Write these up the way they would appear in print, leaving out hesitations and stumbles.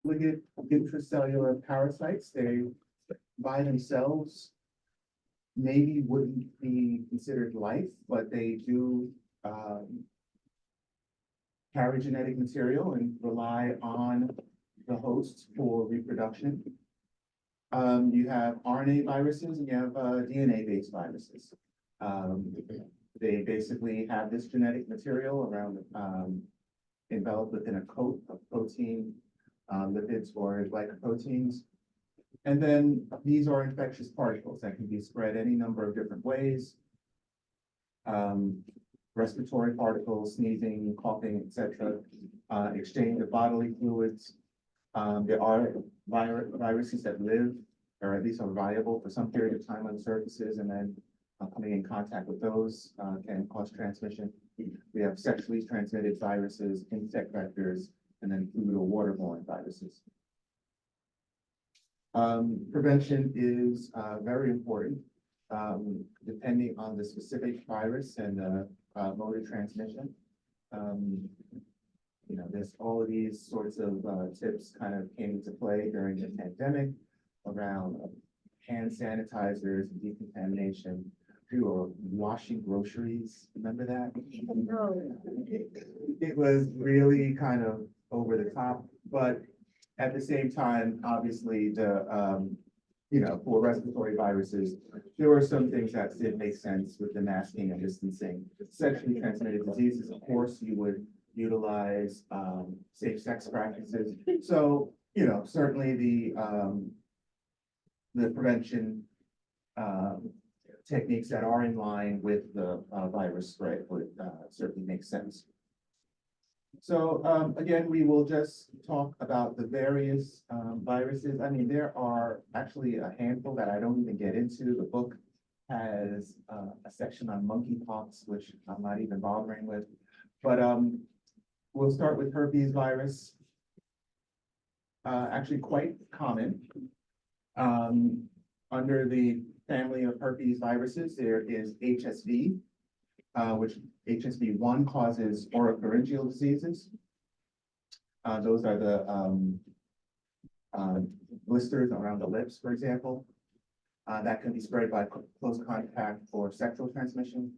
look at intracellular parasites, they by themselves maybe wouldn't be considered life, but they do carry genetic material and rely on the host for reproduction. You have RNA viruses and you have DNA-based viruses. They basically have this genetic material around enveloped within a coat of protein, lipids or glycoproteins. And then these are infectious particles that can be spread any number of different ways. Respiratory particles, sneezing, coughing, etc. Exchange of bodily fluids. There are viruses that live, or at least are viable for some period of time on surfaces, and then coming in contact with those can cause transmission. We have sexually transmitted viruses, insect vectors, and then food or waterborne viruses. Prevention is very important, depending on the specific virus and the mode of transmission. There's all of these sorts of tips kind of came into play during the pandemic around hand sanitizers, decontamination. We were washing groceries. Remember that? It was really kind of over the top, but at the same time, obviously, for respiratory viruses, there were some things that did make sense with the masking and distancing. Sexually transmitted diseases, of course, you would utilize safe sex practices. So, certainly the prevention techniques that are in line with the virus spread would certainly make sense. So again, we will just talk about the various viruses. I mean, there are actually a handful that I don't even get into. The book has a section on monkeypox, which I'm not even bothering with. But we'll start with herpes virus. Actually quite common. Under the family of herpes viruses, there is HSV, which HSV-1 causes oropharyngeal diseases. Those are the blisters around the lips, for example. That can be spread by close contact or sexual transmission.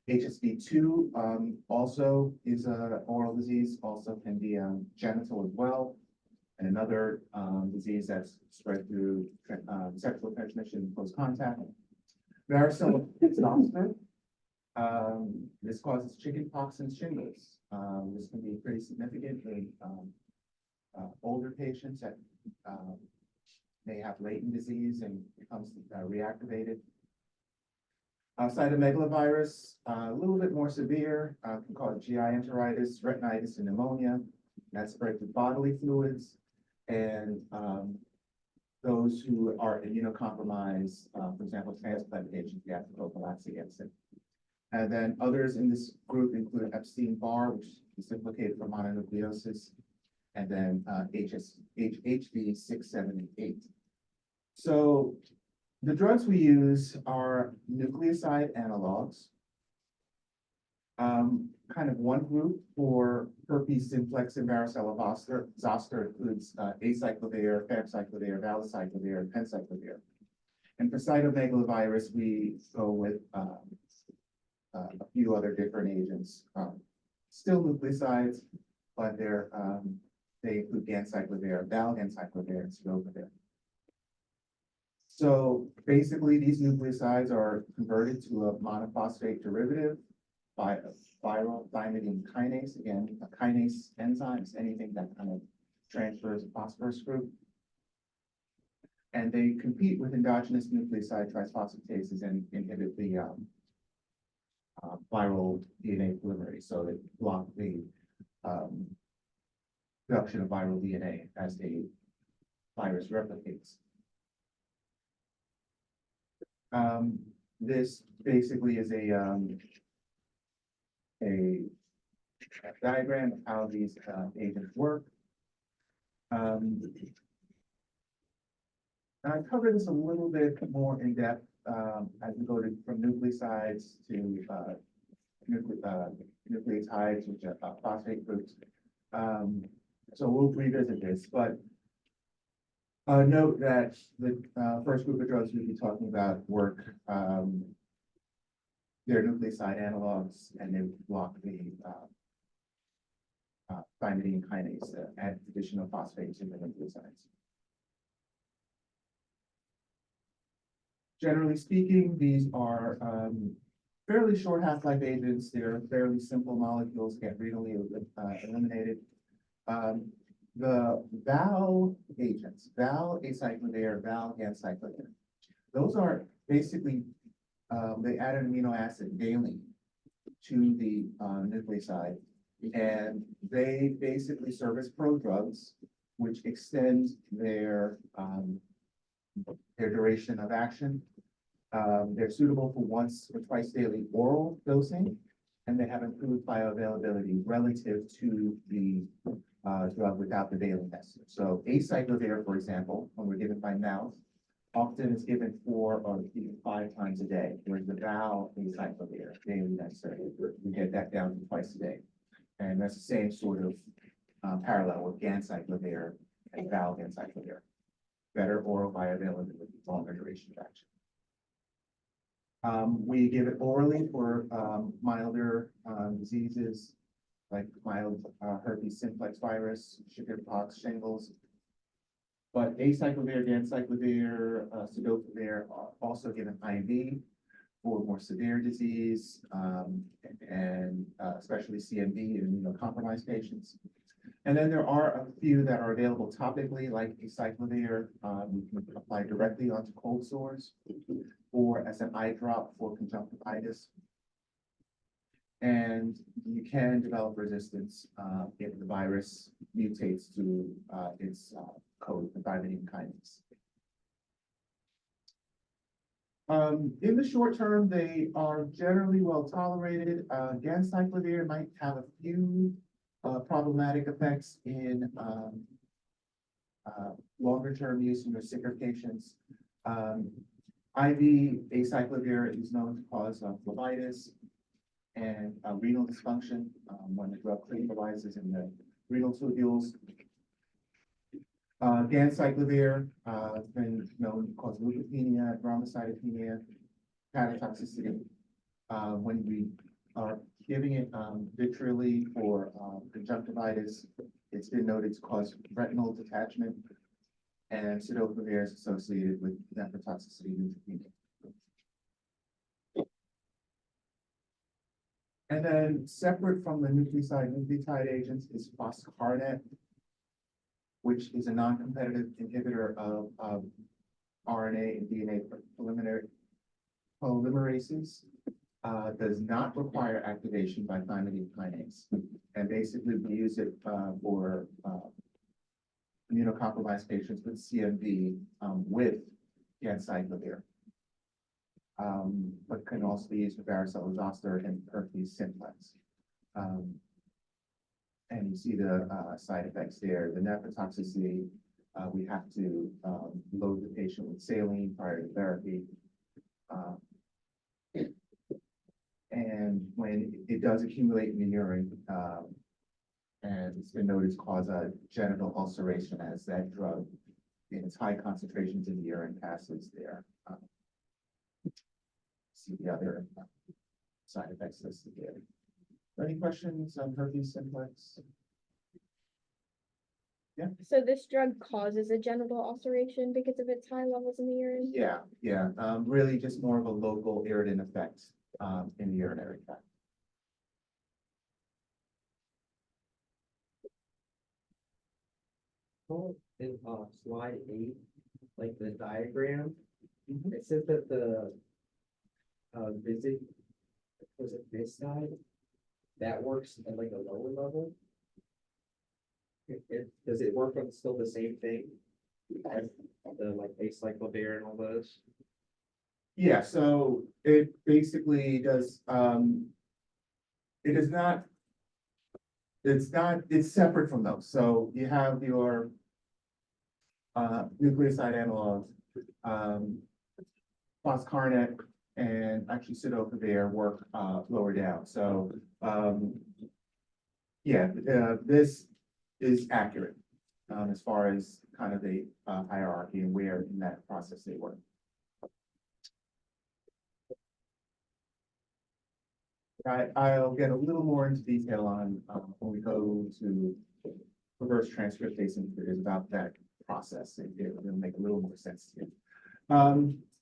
HSV-2 also is an oral disease, also can be genital as well. And another disease that's spread through sexual transmission, close contact. Varicella zoster. This causes chickenpox and shingles. This can be pretty significant in older patients that may have latent disease and becomes reactivated. Cytomegalovirus, a little bit more severe, can cause GI enteritis, retinitis, and pneumonia. That's spread through bodily fluids. And those who are immunocompromised, for example, transplant patients, we have to prophylax against it. And then others in this group include Epstein-Barr, which is implicated for mononucleosis, and then HHV 6, 7, and 8. So the drugs we use are nucleoside analogs. Kind of one group for herpes simplex and varicella zoster includes acyclovir, famciclovir, valacyclovir, and penciclovir. And for cytomegalovirus, we go with a few other different agents. Still nucleosides, but they include ganciclovir, valganciclovir, and cidofovir. So basically, these nucleosides are converted to a monophosphate derivative by a viral thymidine kinase. Again, a kinase enzyme is anything that kind of transfers a phosphorus group. And they compete with endogenous nucleoside triphosphates and inhibit the viral DNA polymerase. So they block the production of viral DNA as the virus replicates. This basically is a diagram of how these agents work. I cover this a little bit more in depth as we go from nucleosides to nucleotides, which are phosphate groups. So we'll revisit this, but Note that the first group of drugs we'll be talking about work, they're nucleoside analogs, and they block the thymidine kinase, add additional phosphates in the nucleosides. Generally speaking, these are fairly short half-life agents. They're fairly simple molecules, get renally eliminated. The Val agents, Val acyclovir, Val ganciclovir, those are basically, they add an amino acid daily to the nucleoside, and they basically serve as prodrugs, which extend their duration of action. They're suitable for once or twice daily oral dosing, and they have improved bioavailability relative to the drug without the daily test. So acyclovir, for example, when we're given by mouth, often is given 4 or even 5 times a day, whereas the Val acyclovir, daily necessary, we get that down to twice a day. And that's the same sort of parallel with ganciclovir and Val ganciclovir. Better oral bioavailability, longer duration of action. We give it orally for milder diseases like mild herpes simplex virus, chickenpox, shingles. But acyclovir, ganciclovir, cidofovir are also given IV for more severe disease, and especially CMV in immunocompromised patients. And then there are a few that are available topically, like acyclovir. We can apply directly onto cold sores or as an eye drop for conjunctivitis. And you can develop resistance if the virus mutates to its code, the thymidine kinase. In the short term, they are generally well tolerated. Ganciclovir might have a few problematic effects in longer term use in your sicker patients. IV acyclovir is known to cause phlebitis and renal dysfunction when the drug crystallizes in the renal tubules. Ganciclovir has been known to cause leukopenia, thrombocytopenia, hepatotoxicity. When we are giving it vitrally for conjunctivitis, it's been noted to cause retinal detachment, and cidofovir is associated with nephrotoxicity and leukopenia. And then separate from the nucleotide agents is foscarnet, which is a non-competitive inhibitor of RNA and DNA polymerases. Does not require activation by thymidine kinase, and basically we use it for immunocompromised patients with CMV with ganciclovir. But can also be used for varicella zoster and herpes simplex. And you see the side effects there. The nephrotoxicity, we have to load the patient with saline prior to therapy. And when it does accumulate in the urine, and it's been noted to cause a genital ulceration as that drug in its high concentrations in the urine passes there. See the other side effects listed there. Any questions on herpes simplex? Yeah. So this drug causes a genital ulceration because of its high levels in the urine? Yeah. Really just more of a local irritant effect in the urinary tract. Well, in slide 8, like the diagram, it says that the visit, was it this side, that works at like a lower level? Does it work on still the same thing as the like acyclovir and all those? Yeah, so it basically does, it is not, it's separate from those. So you have your nucleoside analogs, foscarnet, and actually cidofovir work lower down. So yeah, this is accurate as far as kind of the hierarchy and where in that process they were. I'll get a little more into detail on when we go to reverse transcriptase inhibitors about that process. It'll make a little more sense to you.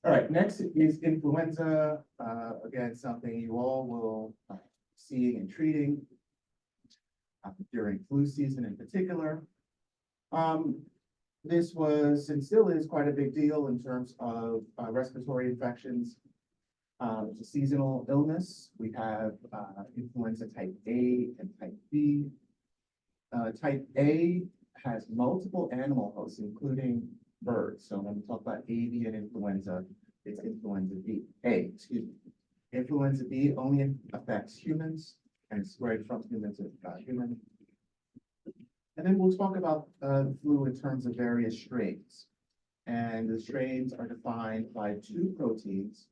All right, next is influenza. Again, something you all will seeing and treating during flu season in particular. This was and still is quite a big deal in terms of respiratory infections. It's a seasonal illness. We have influenza type A and type B. Type A has multiple animal hosts, including birds. So when we talk about avian influenza, it's influenza B, A, excuse me. Influenza B only affects humans and spread from human to human. And then we'll talk about the flu in terms of various strains. And the strains are defined by two proteins.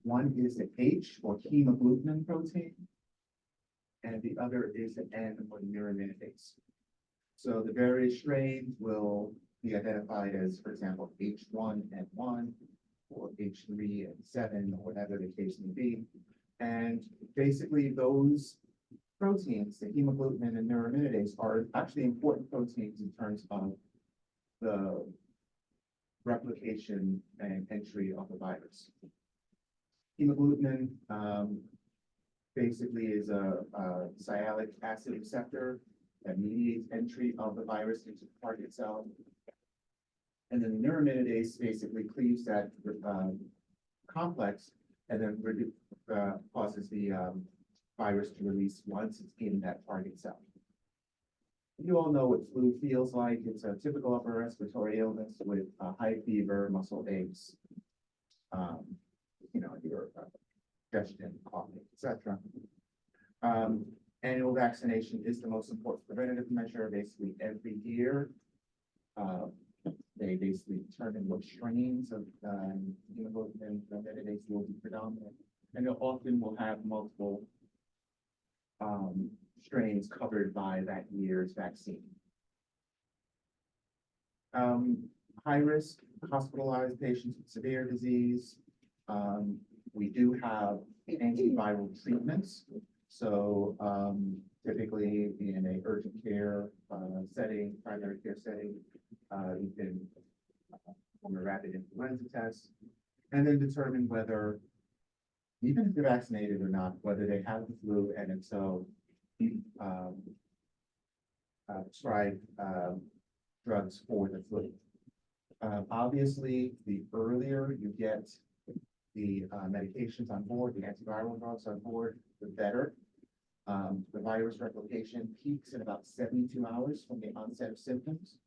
One is the H or hemagglutinin protein, and the other is the N or neuraminidase. So the various strains will be identified as, for example, H1N1 or H3N7 or whatever the case may be. And basically those proteins, the hemagglutinin and neuraminidase, are actually important proteins in terms of the replication and entry of the virus. Hemagglutinin basically is a sialic acid receptor that mediates entry of the virus into the target cell. And then the neuraminidase basically cleaves that complex and then causes the virus to release once it's in that target cell. You all know what flu feels like. It's a typical upper respiratory illness with high fever, muscle aches, your congestion, coughing, etc. Annual vaccination is the most important preventative measure. Basically, every year, they basically determine what strains of hemagglutinin neuraminidase will be predominant, and they often will have multiple strains covered by that year's vaccine. High risk, hospitalized patients with severe disease. We do have antiviral treatments. So typically in a urgent care setting, primary care setting, you can perform a rapid influenza test and then determine whether, even if they're vaccinated or not, whether they have the flu, and if so, prescribe drugs for the flu. Obviously, the earlier you get the medications on board, the antiviral drugs on board, the better. The virus replication peaks in about 72 hours from the onset of symptoms.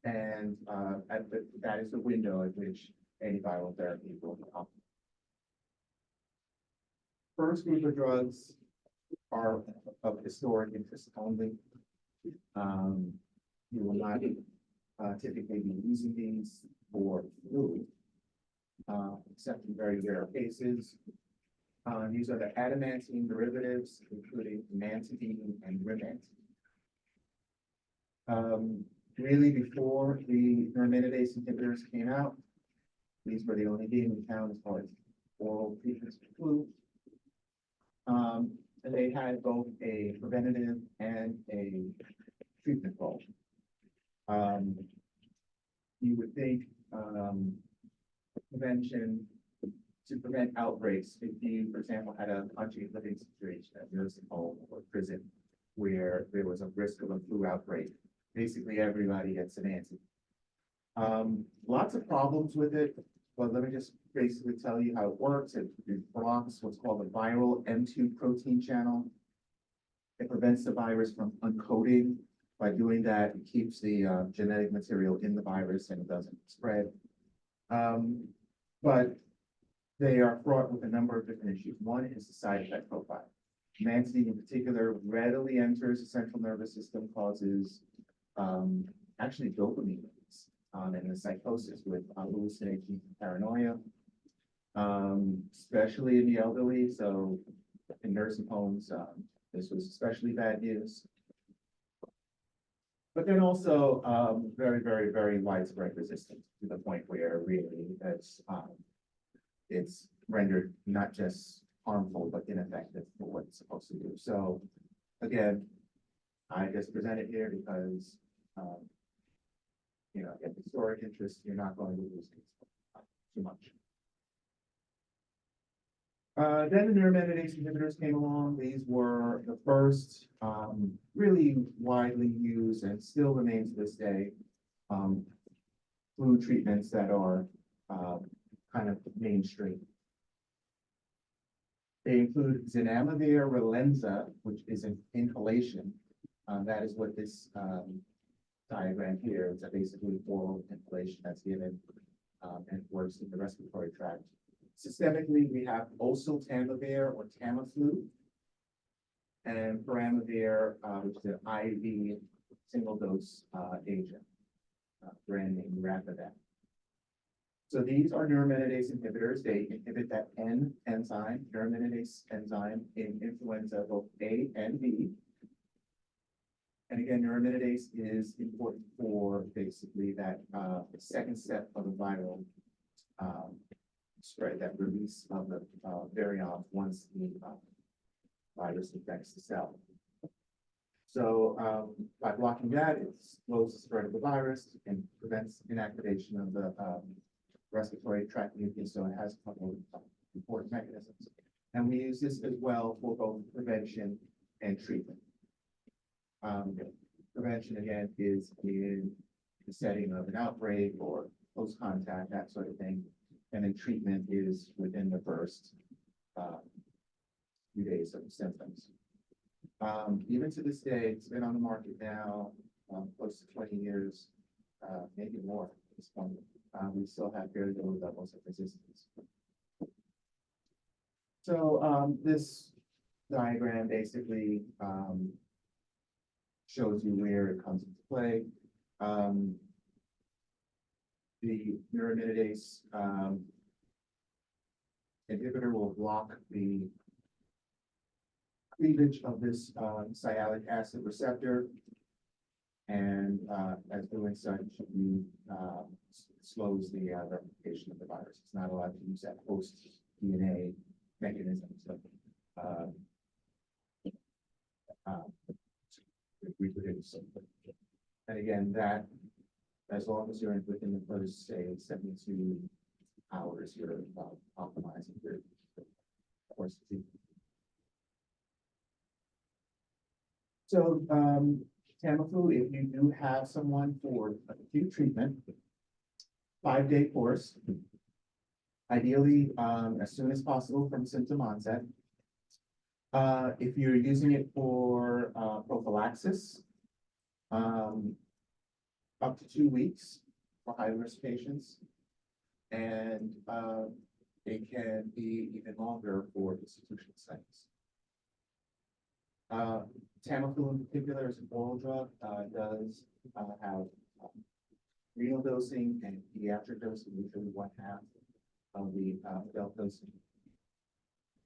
And that is the window at which antiviral therapy will come. First group of drugs are of historic interest only. You will not typically be using these for flu, except in very rare cases. These are the adamantine derivatives, including mantidine and rimantidine. Really, before the neuraminidase inhibitors came out, these were the only game in town as far as oral treatments for flu. And they had both a preventative and a treatment role. You would think prevention to prevent outbreaks, if you, for example, had a country living situation at nursing home or prison where there was a risk of a flu outbreak, basically everybody gets an anti. Lots of problems with it, but let me just basically tell you how it works. It blocks what's called the viral M2 protein channel. It prevents the virus from uncoding. By doing that, it keeps the genetic material in the virus and it doesn't spread. But they are fraught with a number of different issues. One is the side effect profile. Mantidine in particular readily enters the central nervous system, causes actually dopamine release and the psychosis with hallucinations and paranoia, especially in the elderly. So in nursing homes, this was especially bad news. But then also, very, very, very widespread resistance to the point where really it's rendered not just harmful, but ineffective for what it's supposed to do. So again, I just present it here because, if historic interest, you're not going to lose too much. Then the neuraminidase inhibitors came along. These were the first really widely used and still remains to this day flu treatments that are kind of mainstream. They include zanamivir relenza, which is an inhalation. That is what this diagram here is, basically oral inhalation that's given and works in the respiratory tract. Systemically, we have oseltamivir or Tamiflu and peramivir, which is an IV single dose agent, brand name Rapivac. So these are neuraminidase inhibitors. They inhibit that N enzyme, neuraminidase enzyme in influenza, both A and B. And again, neuraminidase is important for basically that second step of the viral spread, that release of the virion once the virus infects the cell. So by blocking that, it slows the spread of the virus and prevents inactivation of the respiratory tract mucus. So it has a couple of important mechanisms. And we use this as well for both prevention and treatment. Prevention, again, is in the setting of an outbreak or close contact, that sort of thing. And then treatment is within the first few days of the symptoms. Even to this day, it's been on the market now close to 20 years, maybe more at this point. We still have very low levels of resistance. So this diagram basically shows you where it comes into play. The neuraminidase inhibitor will block the cleavage of this sialic acid receptor, and as doing such, you slows the replication of the virus. It's not allowed to use that host DNA mechanism to reproduce. And again, that as long as you're within the first, say, 72 hours, you're optimizing your course of treatment. So Tamiflu, if you do have someone for acute treatment, 5-day course, ideally as soon as possible from symptom onset. If you're using it for prophylaxis, up to 2 weeks for high-risk patients, and it can be even longer for institutional settings. Tamiflu in particular is an oral drug, does have renal dosing and pediatric dosing, usually 1/2 of the adult dosing.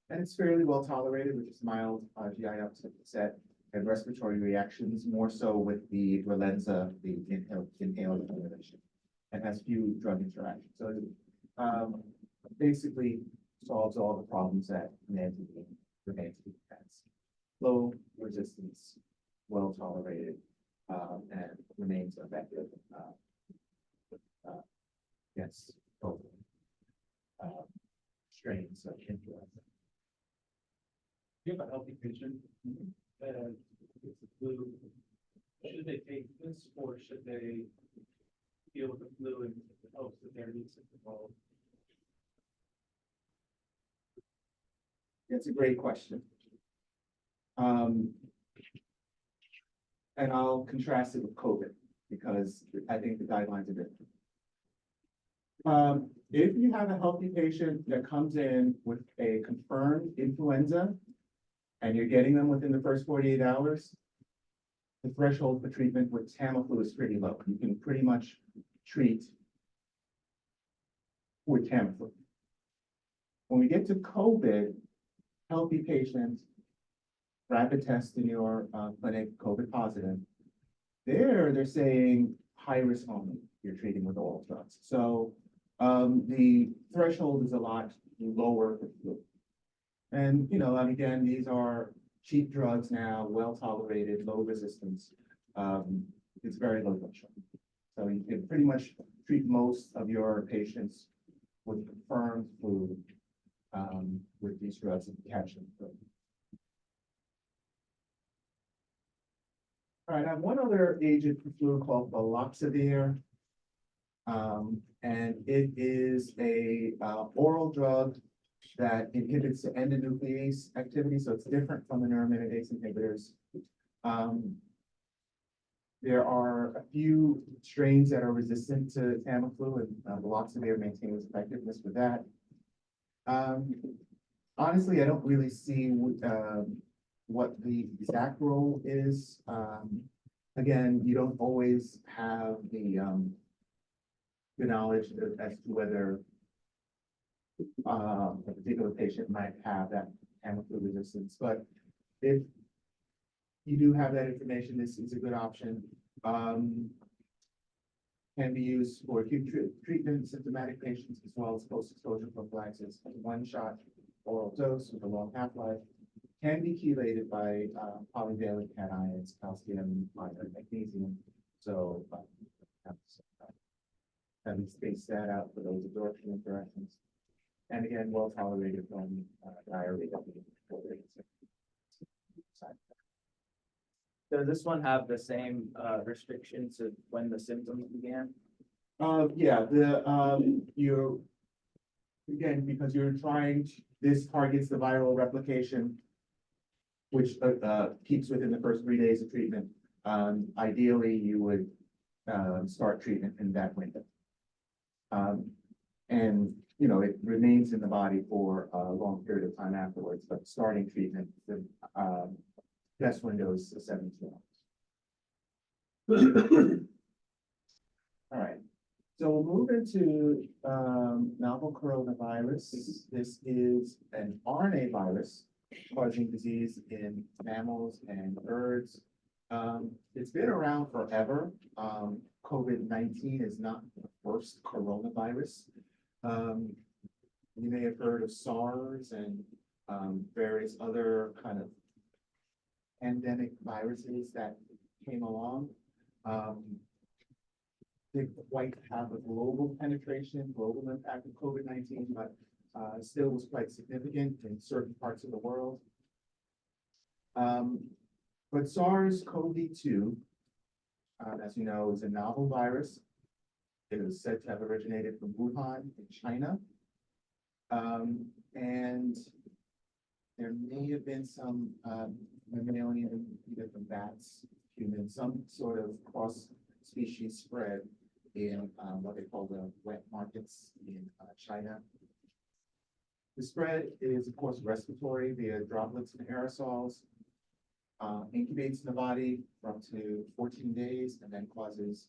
And it's fairly well tolerated, with just mild GI upset and respiratory reactions, more so with the relenza, the inhaled formulation, and has few drug interactions. So basically solves all the problems that Nantine has. Low resistance, well tolerated, and remains effective against both strains of influenza. You have a healthy patient that gets the flu. Should they take this, or should they deal with the flu in the hopes that their immune system will? It's a great question. And I'll contrast it with COVID, because I think the guidelines are different. If you have a healthy patient that comes in with a confirmed influenza, and you're getting them within the first 48 hours, the threshold for treatment with Tamiflu is pretty low. You can pretty much treat with Tamiflu. When we get to COVID, healthy patients, rapid test in your clinic, COVID positive, they're saying high risk only, you're treating with oral drugs. So, the threshold is a lot lower for flu. And, and again, these are cheap drugs now, well tolerated, low resistance. It's very low threshold. So you can pretty much treat most of your patients with confirmed flu, with these drugs and catch them. All right, I have one other agent for flu called baloxavir. And it is a oral drug that inhibits the endonuclease activity, so it's different from the neuraminidase inhibitors. There are a few strains that are resistant to Tamiflu, and baloxavir maintains effectiveness with that. Honestly, I don't really see what the exact role is. Again, you don't always have the knowledge as to whether a particular patient might have that Tamiflu resistance, but if you do have that information, this is a good option. Can be used for acute treatment, symptomatic patients, as well as post-exposure prophylaxis. One shot oral dose with a long half-life can be chelated by polyvalent cations, calcium, iron, magnesium. So have to space that out for those absorption interactions. And again, well tolerated from diarrhea. Does this one have the same restrictions of when the symptoms began? Yeah, you're, again, because you're trying, this targets the viral replication, which keeps within the first 3 days of treatment. Ideally, you would start treatment in that window. And, it remains in the body for a long period of time afterwards, but starting treatment, the best window is 72 hours. All right, so we'll move into novel coronavirus. This is an RNA virus causing disease in mammals and birds. It's been around forever. COVID-19 is not the first coronavirus. You may have heard of SARS and various other kind of endemic viruses that came along. Didn't quite have a global penetration, global impact of COVID-19, but still was quite significant in certain parts of the world. But SARS-CoV-2, as you know, is a novel virus. It is said to have originated from Wuhan in China. And there may have been some mammalian, either from bats, humans, some sort of cross-species spread in what they call the wet markets in China. The spread is, of course, respiratory via droplets and aerosols, incubates in the body for up to 14 days, and then causes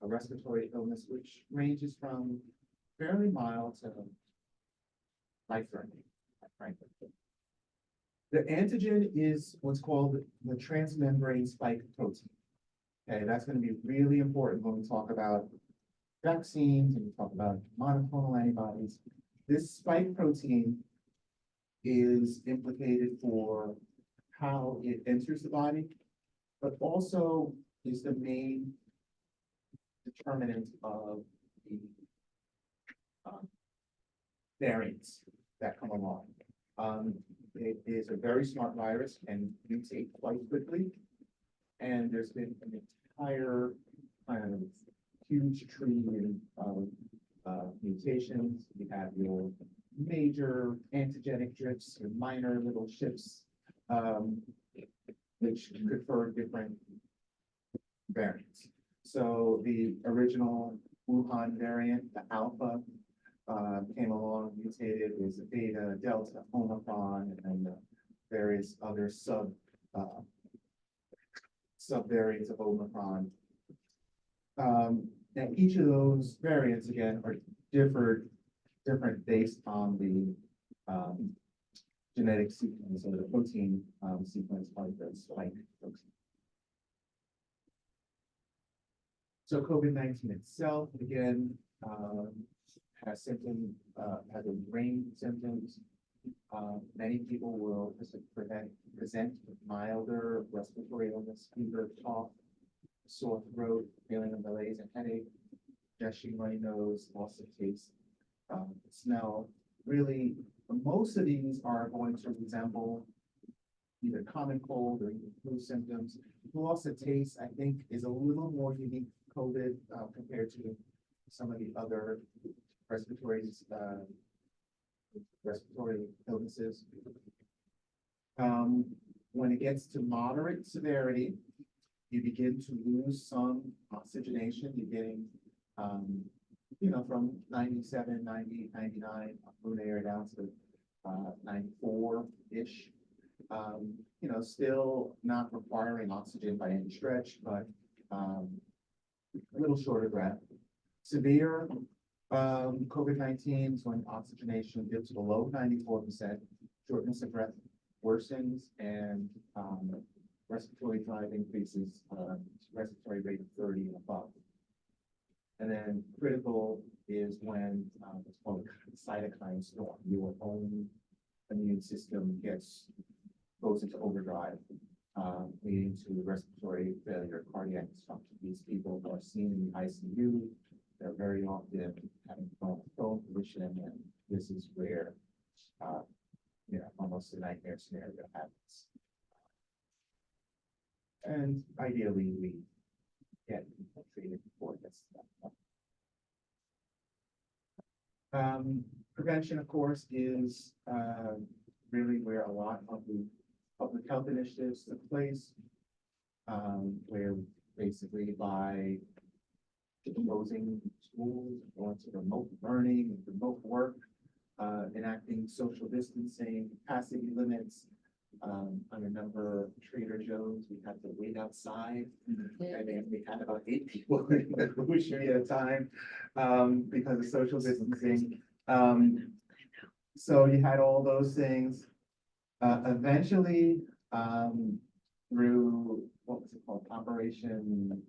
a respiratory illness, which ranges from fairly mild to life-threatening, frankly. The antigen is what's called the transmembrane spike protein. Okay, that's going to be really important when we talk about vaccines and we talk about monoclonal antibodies. This spike protein is implicated for how it enters the body, but also is the main determinant of the variants that come along. It is a very smart virus and mutate quite quickly. And there's been an entire kind of huge tree of mutations. You have your major antigenic drifts, your minor little shifts, which confer different variants. So the original Wuhan variant, the Alpha, came along, mutated, was a Beta, Delta, Omicron, and then various other subvariants of Omicron. And each of those variants, again, are different based on the genetic sequence or the protein sequence of the spike protein. So COVID-19 itself, again, has symptom, has a range of symptoms. Many people will present with milder respiratory illness, fever, cough, sore throat, feeling of malaise and headache, congestion, runny nose, loss of taste, smell. Really, most of these are going to resemble either common cold or even flu symptoms. Loss of taste, I think, is a little more unique to COVID compared to some of the other respiratory illnesses. When it gets to moderate severity, you begin to lose some oxygenation. You're getting, from 97, 90, 99 room air down to 94-ish. Still not requiring oxygen by any stretch, but a little short of breath. Severe COVID-19 is when oxygenation dips below 94%, shortness of breath worsens, and respiratory drive increases, respiratory rate of 30 and above. And then critical is when it's called a cytokine storm. Your own immune system goes into overdrive, leading to respiratory failure, cardiac dysfunction. These people are seen in the ICU. They're very often having bone pollution, and this is where, almost a nightmare scenario happens. And ideally, we get people treated before it gets to that point. Prevention, of course, is really where a lot of the public health initiatives took place, where basically by closing schools, going to remote learning, remote work, enacting social distancing, capacity limits. I remember Trader Joe's, we had to wait outside. I mean, we had about 8 people in the grocery at a time because of social distancing. So you had all those things. Eventually, through, what was it called, Operation,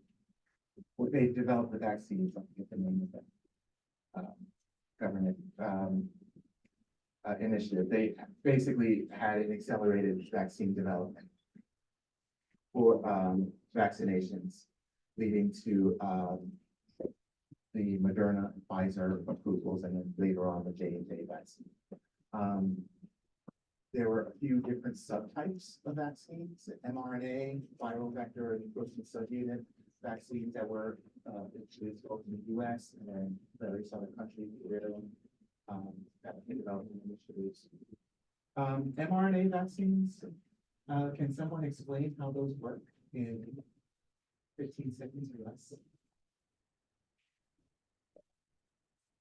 what they developed the vaccines, I forget the name of it, government initiative. They basically had an accelerated vaccine development for vaccinations, leading to the Moderna and Pfizer approvals, and then later on the J&J vaccine. There were a few different subtypes of vaccines: mRNA, viral vector, and protein subunit vaccines that were introduced both in the U.S. and then various other countries where that in development initiatives. mRNA vaccines, can someone explain how those work in 15 seconds or less?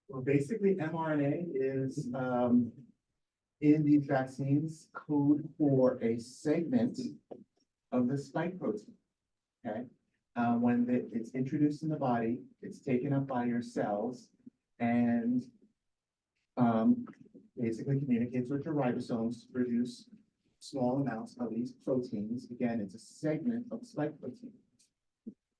Well, basically, mRNA is in these vaccines code for a segment of the spike protein. Okay, when it's introduced in the body, it's taken up by your cells and basically communicates with your ribosomes to produce small amounts of these proteins. Again, it's a segment of spike protein.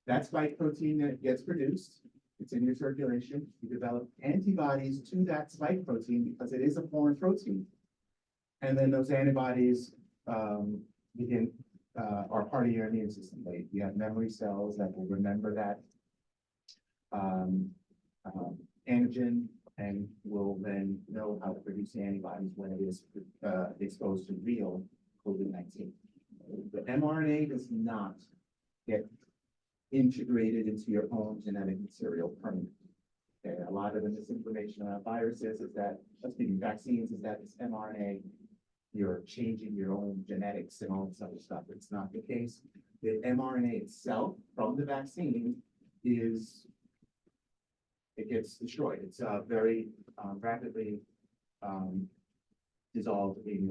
That spike protein that gets produced, it's in your circulation. You develop antibodies to that spike protein because it is a foreign protein. And then those antibodies are part of your immune system. You have memory cells that will remember that antigen and will then know how to produce antibodies when it is exposed to real COVID-19. The mRNA does not get integrated into your own genetic material permanently. Okay, a lot of the misinformation about viruses is that, speaking vaccines, is that it's mRNA, you're changing your own genetics and all this other stuff. It's not the case. The mRNA itself from the vaccine it gets destroyed. It's very rapidly dissolved in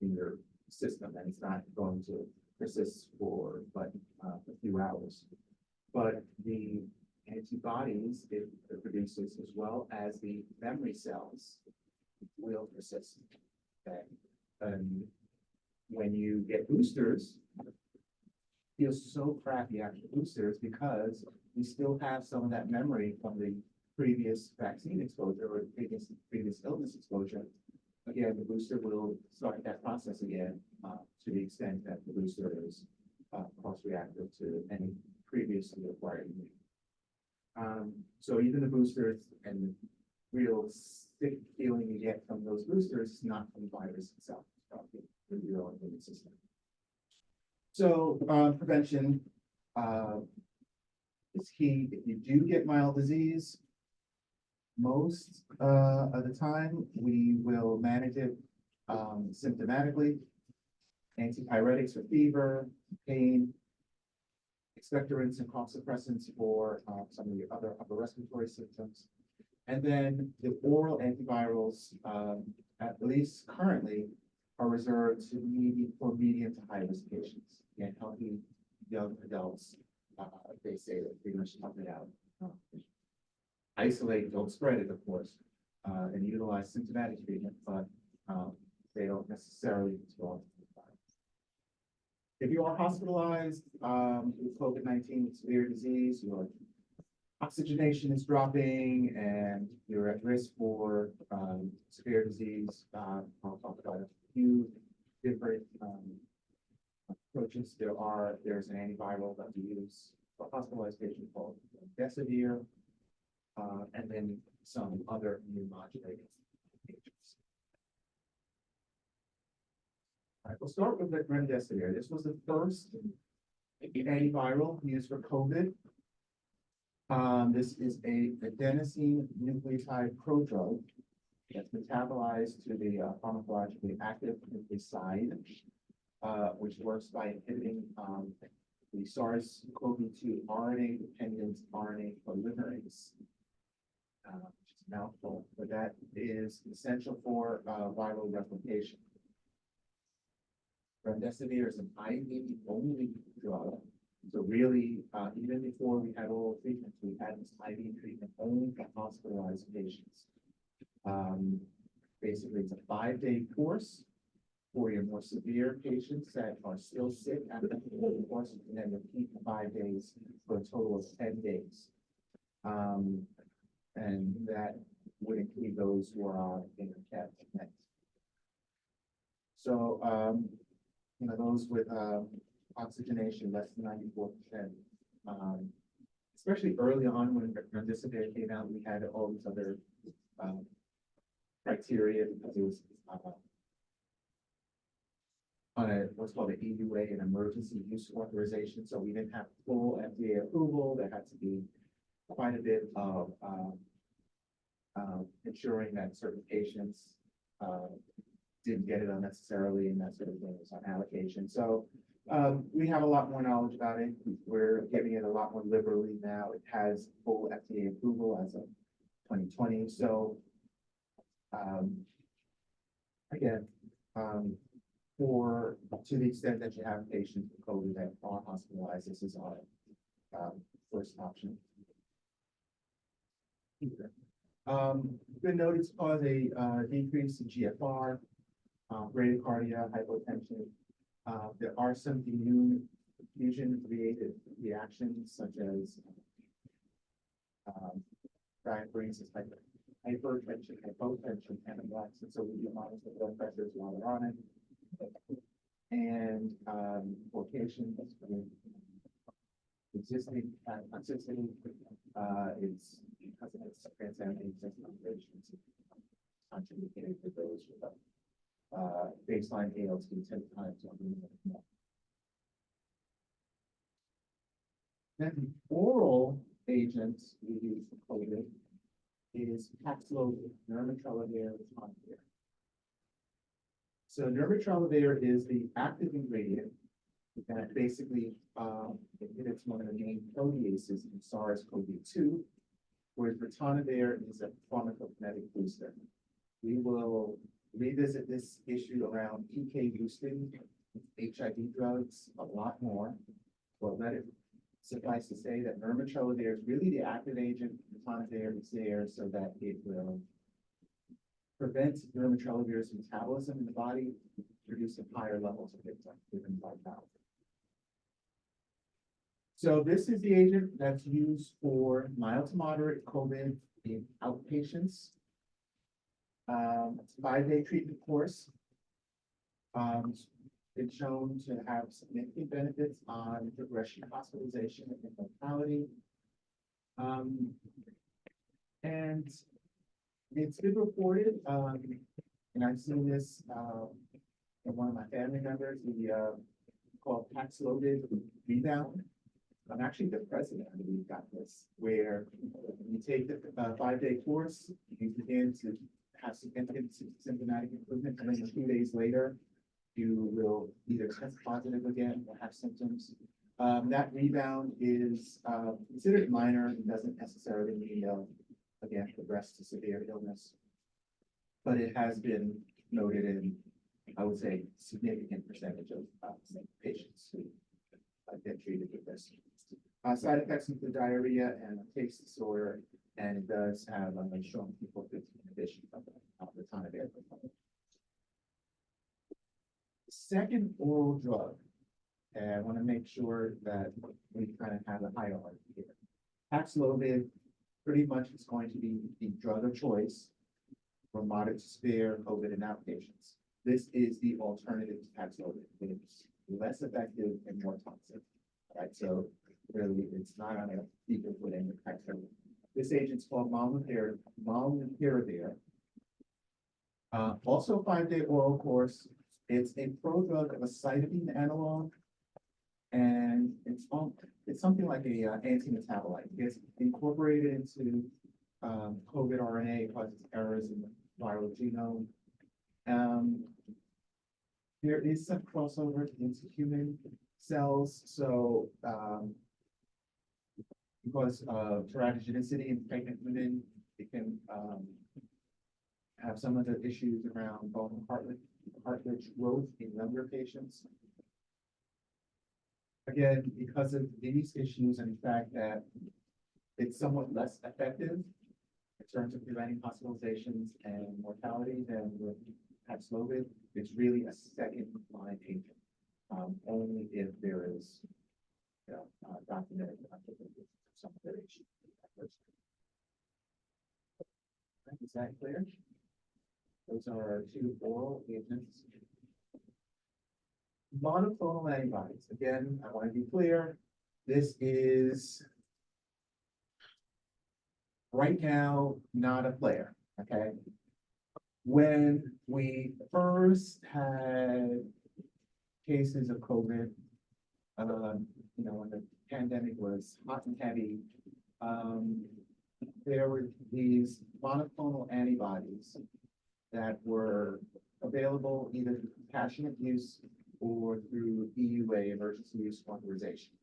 your system, and it's not going to persist for but a few hours. But the antibodies it produces, as well as the memory cells, will persist. Okay, and when you get boosters, feel so crappy after boosters because we still have some of that memory from the previous vaccine exposure or previous illness exposure. Again, the booster will start that process again, to the extent that the booster is, cross-reactive to any previously acquired immunity. So even the boosters and the real sick feeling you get from those boosters is not from the virus itself, it's from your own immune system. So, prevention, is key. If you do get mild disease, most, of the time, we will manage it, symptomatically. Antipyretics for fever, pain, expectorants and cough suppressants for, some of the other upper respiratory symptoms. And then the oral antivirals, at least currently, are reserved to for medium to high risk patients. And healthy young adults, they say that pretty much tough it out. Isolate, don't spread it, of course, and utilize symptomatic treatment, but, they don't necessarily withdraw. If you are hospitalized, with COVID-19 with severe disease, your oxygenation is dropping and you're at risk for, severe disease, I'll talk about a few different, approaches. There's an antiviral that we use for hospitalized patients called Remdesivir, and then some other immune modulating agents. All right, we'll start with the Remdesivir. This was the first antiviral used for COVID. This is a adenosine nucleotide prodrug that's metabolized to the pharmacologically active nucleoside, which works by inhibiting the SARS-CoV-2 RNA-dependent RNA polymerase, which is a mouthful, but that is essential for viral replication. Remdesivir is an IV-only drug. So really, even before we had oral treatments, we had this IV treatment only for hospitalized patients. Basically, it's a 5-day course for your more severe patients that are still sick after the course, and then repeat for 5 days for a total of 10 days. And that would include those who are on kept meds. So, those with oxygenation less than 94%. Especially early on when Remdesivir came out, we had all these other criteria because it was on what's called an EUA, an emergency use authorization. So we didn't have full FDA approval. There had to be quite a bit of ensuring that certain patients didn't get it unnecessarily and that sort of thing was on allocation. So we have a lot more knowledge about it. We're giving it a lot more liberally now. It has full FDA approval as of 2020. So again, to the extent that you have patients with COVID that are hospitalized, this is our first option. Been noted to cause a decrease in GFR, bradycardia, hypotension. There are some immune fusion-related reactions, such as diaphoresis, hypertension, hypotension, anaphylaxis. So we do monitor the blood pressures while they're on it. And vocation, existing toxicity, it's because of its transcending operations, contributing to those with baseline ALT 10 times on the minute. Then the oral agents we use for COVID is Paxlovid, nirmatrelvir, ritonavir. So nirmatrelvir is the active ingredient that basically inhibits one of the main proteases in SARS-CoV-2, whereas ritonavir is a pharmacokinetic booster. We will revisit this issue around PK boosting HIV drugs a lot more, but let it suffice to say that nirmatrelvir is really the active agent. Ritonavir is there so that it will prevent nirmatrelvir's metabolism in the body, producing higher levels of given vitality. So this is the agent that's used for mild to moderate COVID in outpatients. It's a 5-day treatment course. It's been shown to have significant benefits on progression, hospitalization, and mortality. And it's been reported, and I've seen this, from one of my family members, called Paxlovid rebound. I'm actually the president, I believe, got this, where you take the 5-day course, you begin to have significant symptomatic improvement, and then 2 days later, you will either test positive again or have symptoms. That rebound is considered minor and doesn't necessarily mean they'll again progress to severe illness. But it has been noted in, I would say, significant percentage of patients who get treated with this. Side effects include diarrhea and a taste disorder, and it does have a strong P450 inhibition of the time of air. Second oral drug, and I want to make sure that we kind of have a hierarchy here. Paxlovid pretty much is going to be the drug of choice for moderate to severe COVID in outpatients. This is the alternative to Paxlovid. It's less effective and more toxic, right? So really, it's not on a equal footing with Paxlovid. This agent's called molnupiravir. Also a 5-day oral course. It's a prodrug of a cytidine analog, and it's something like a anti-metabolite. It gets incorporated into COVID RNA, causes errors in the viral genome. There is some crossover into human cells, so because of teratogenicity in pregnant women, it can have some of the issues around bone cartilage growth in younger patients. Again, because of these issues and the fact that it's somewhat less effective in terms of preventing hospitalizations and mortality than with Paxlovid, it's really a second line agent, only if there is, documented some other issue. Is that clear? Those are our 2 oral agents. Monoclonal antibodies. Again, I want to be clear. This is right now not a player. Okay. When we first had cases of COVID, when the pandemic was hot and heavy, there were these monoclonal antibodies that were available either through compassionate use or through EUA, emergency use authorization.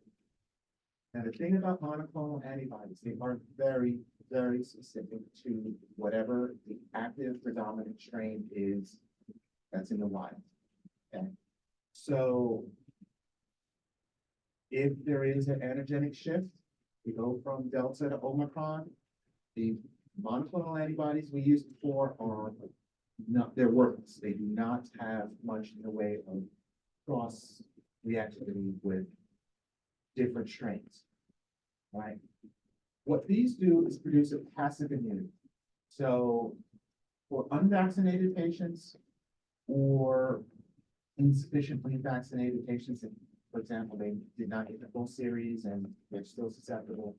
Now, the thing about monoclonal antibodies, they are very, very specific to whatever the active predominant strain is that's in the wild. Okay. So if there is an antigenic shift, we go from Delta to Omicron, the monoclonal antibodies we used before are not, they're worthless. They do not have much in the way of cross reactivity with different strains, right? What these do is produce a passive immunity. So for unvaccinated patients or insufficiently vaccinated patients, if, for example, they did not get the full series and they're still susceptible,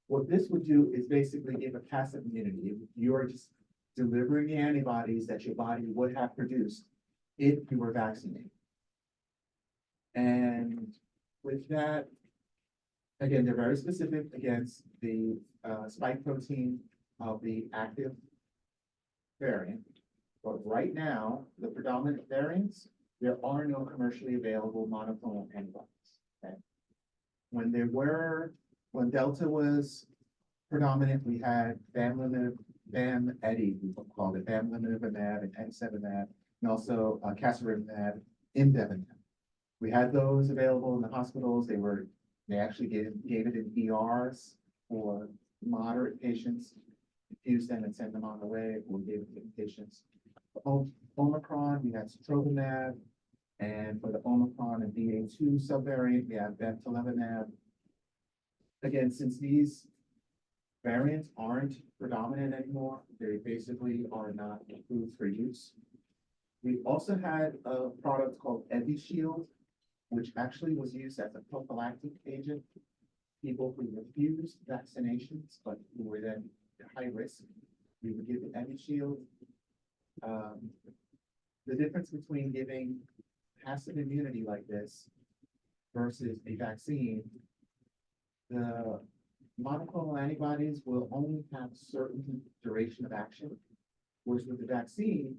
what this would do is basically give a passive immunity. You're just delivering the antibodies that your body would have produced if you were vaccinated. And with that, again, they're very specific against the spike protein of the active variant. But right now, the predominant variants, there are no commercially available monoclonal antibodies. Okay? When Delta was predominant, we had BAM-Edi, we called it bamlanivimab and N7mab, and also casirivimab, imdevimab. We had those available in the hospitals. They actually gave it in ERs for moderate patients, infused them and sent them on the way, or gave it to patients. For Omicron, we had sotrovimab, and for the Omicron and BA2 subvariant, we have bebtelovimab. again, since these variants aren't predominant anymore, they basically are not approved for use. We also had a product called Evishield, which actually was used as a prophylactic agent. People who refused vaccinations, but who were then at high risk, we would give the Evishield. The difference between giving passive immunity like this versus a vaccine, the monoclonal antibodies will only have certain duration of action, whereas with the vaccine,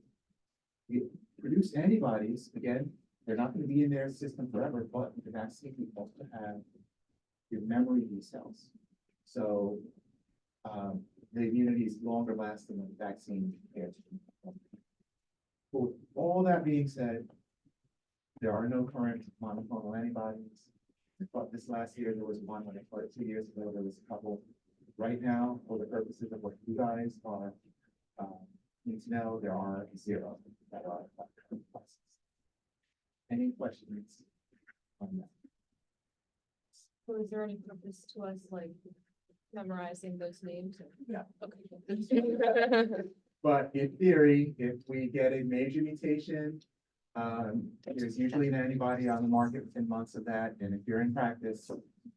you produce antibodies, again, they're not going to be in their system forever, but with the vaccine, you also have your memory B cells. So the immunity is longer lasting than the vaccine compared to. With all that being said, there are no current monoclonal antibodies. But this last year, there was one. When I started 2 years ago, there was a couple. Right now, for the purposes of what you guys are need to know, there are 0 that are current classes. Any questions on that? So is there any purpose to us, like, memorizing those names? Yeah. Okay. But in theory, if we get a major mutation, there's usually an antibody on the market within months of that, and if you're in practice,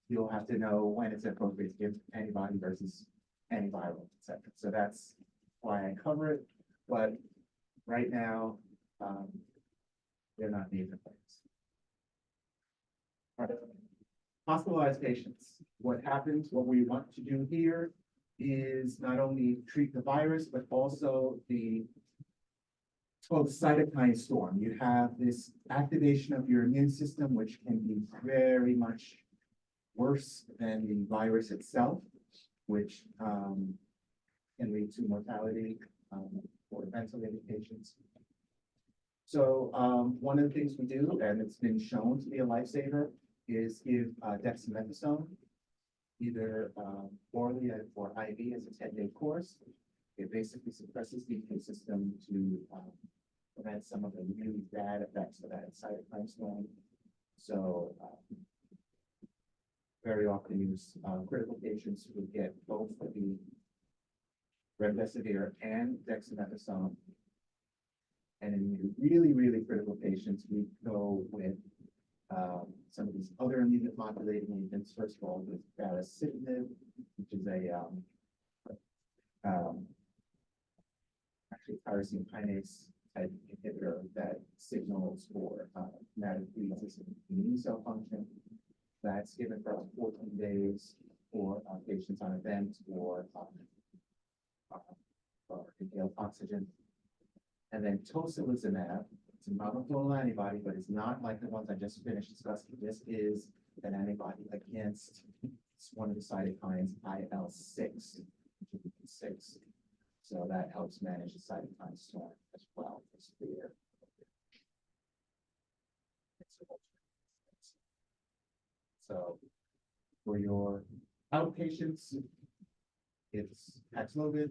you'll have to know when it's appropriate to give antibody versus antiviral, et cetera. So that's why I cover it, but right now, they're not needed. All right. Hospitalized patients. What happens, what we want to do here is not only treat the virus, but also it's called the cytokine storm. You have this activation of your immune system, which can be very much worse than the virus itself, which can lead to mortality for ventilated patients. So one of the things we do, and it's been shown to be a lifesaver, is give dexamethasone, either orally or IV as a 10-day course. It basically suppresses the immune system to prevent some of the really bad effects of that cytokine storm. So very often use critical patients who get both the remdesivir and dexamethasone. And in really, really critical patients, we go with some of these other immune modulating agents. First of all, with baricitinib, which is a actually tyrosine kinase type inhibitor that signals for inadequate immune cell function. That's given for 14 days for patients on a vent or inhaled oxygen. And then tocilizumab, it's a monoclonal antibody, but it's not like the ones I just finished discussing. This is an antibody against one of the cytokines, IL-6, which is 6. So that helps manage the cytokine storm as well. It's clear. So for your outpatients, it's Paxlovid.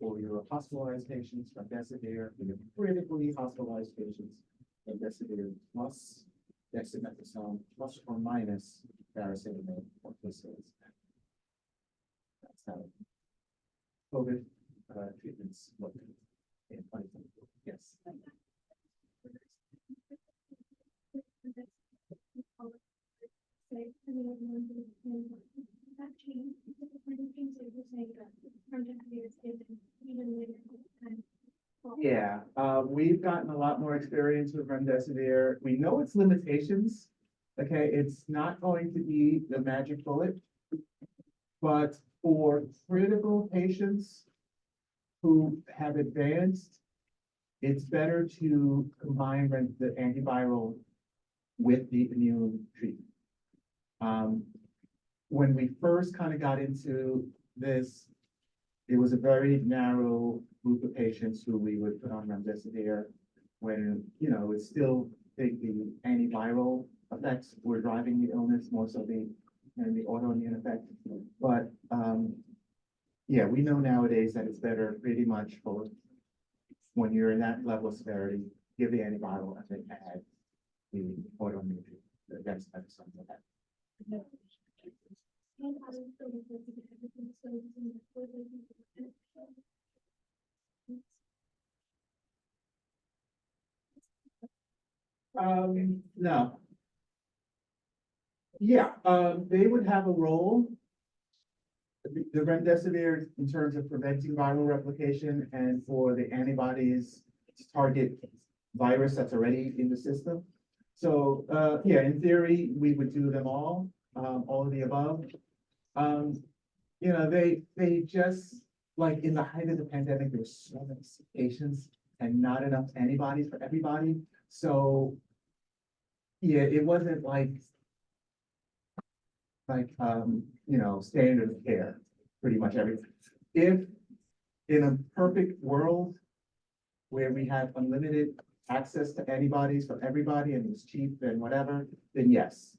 For your hospitalized patients, remdesivir. For your critically hospitalized patients, remdesivir plus dexamethasone plus or minus baricitinib or tocilizumab. That's how COVID treatments look in 2024. Yes. Yeah, we've gotten a lot more experience with remdesivir. We know its limitations. Okay, it's not going to be the magic bullet, but for critical patients who have advanced, it's better to combine the antiviral with the immune treatment. When we first kind of got into this, it was a very narrow group of patients who we would put on remdesivir when, you know, it's still the antiviral effects were driving the illness more so the autoimmune effect. But yeah, we know nowadays that it's better pretty much for when you're in that level of severity, give the antiviral and then add the autoimmune, the dexamethasone. No. Yeah, they would have a role. The remdesivir in terms of preventing viral replication and for the antibodies to target virus that's already in the system. So, yeah, in theory, we would do them all of the above. You know, they just, like in the height of the pandemic, there were so many patients and not enough antibodies for everybody. So, yeah, it wasn't like, you know, standard of care, pretty much everything. If in a perfect world where we had unlimited access to antibodies for everybody and it was cheap and whatever, then yes.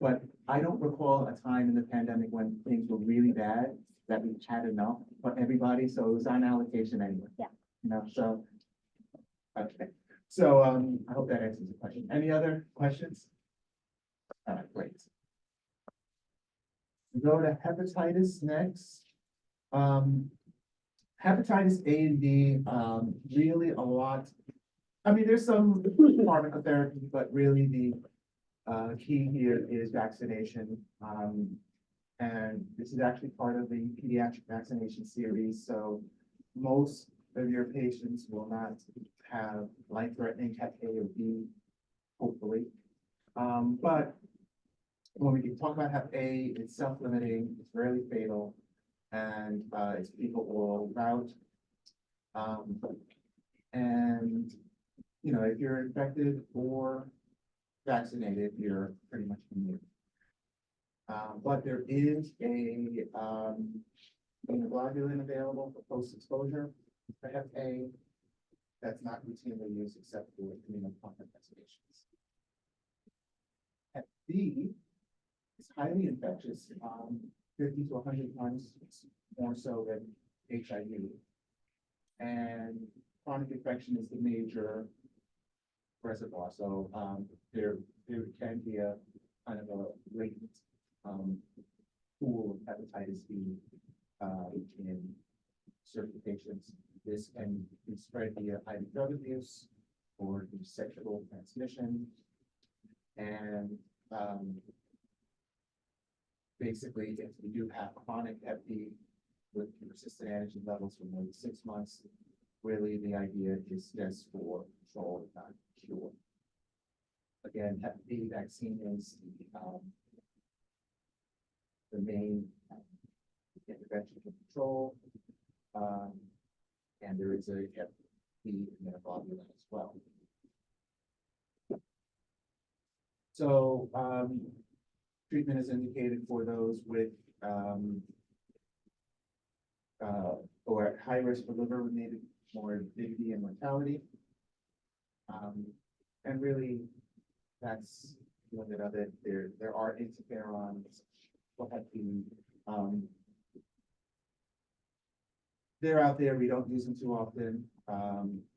But I don't recall a time in the pandemic when things were really bad that we had enough for everybody, so it was on allocation anyway. Yeah. You know, so, okay. So, I hope that answers the question. Any other questions? All right, great. We go to hepatitis next. Hepatitis A and B, really a lot. I mean, there's some pharmacotherapy, but really the key here is vaccination. And this is actually part of the pediatric vaccination series. So most of your patients will not have life-threatening Hep A or B, hopefully. But when we talk about Hep A, it's self-limiting, it's rarely fatal, and it's fecal oral route. And, you know, if you're infected or vaccinated, you're pretty much immune. But there is a immunoglobulin available for post-exposure for Hep A that's not routinely used except for immunocompromised vaccinations. Hep B is highly infectious, 50 to 100 times more so than HIV. And chronic infection is the major reservoir. So there can be a kind of a latent pool of hepatitis B in certain patients. This can be spread via IV drug abuse or through sexual transmission. And basically, if you do have chronic Hep B with persistent antigen levels for more than 6 months, really the idea is just for control, not cure. Again, Hep B vaccine is the main intervention to control. And there is a Hep B immunoglobulin as well. So treatment is indicated for those with or at high risk for liver-related morbidity and mortality. And really, that's a little bit of it. There are interferons for Hep B. They're out there. We don't use them too often,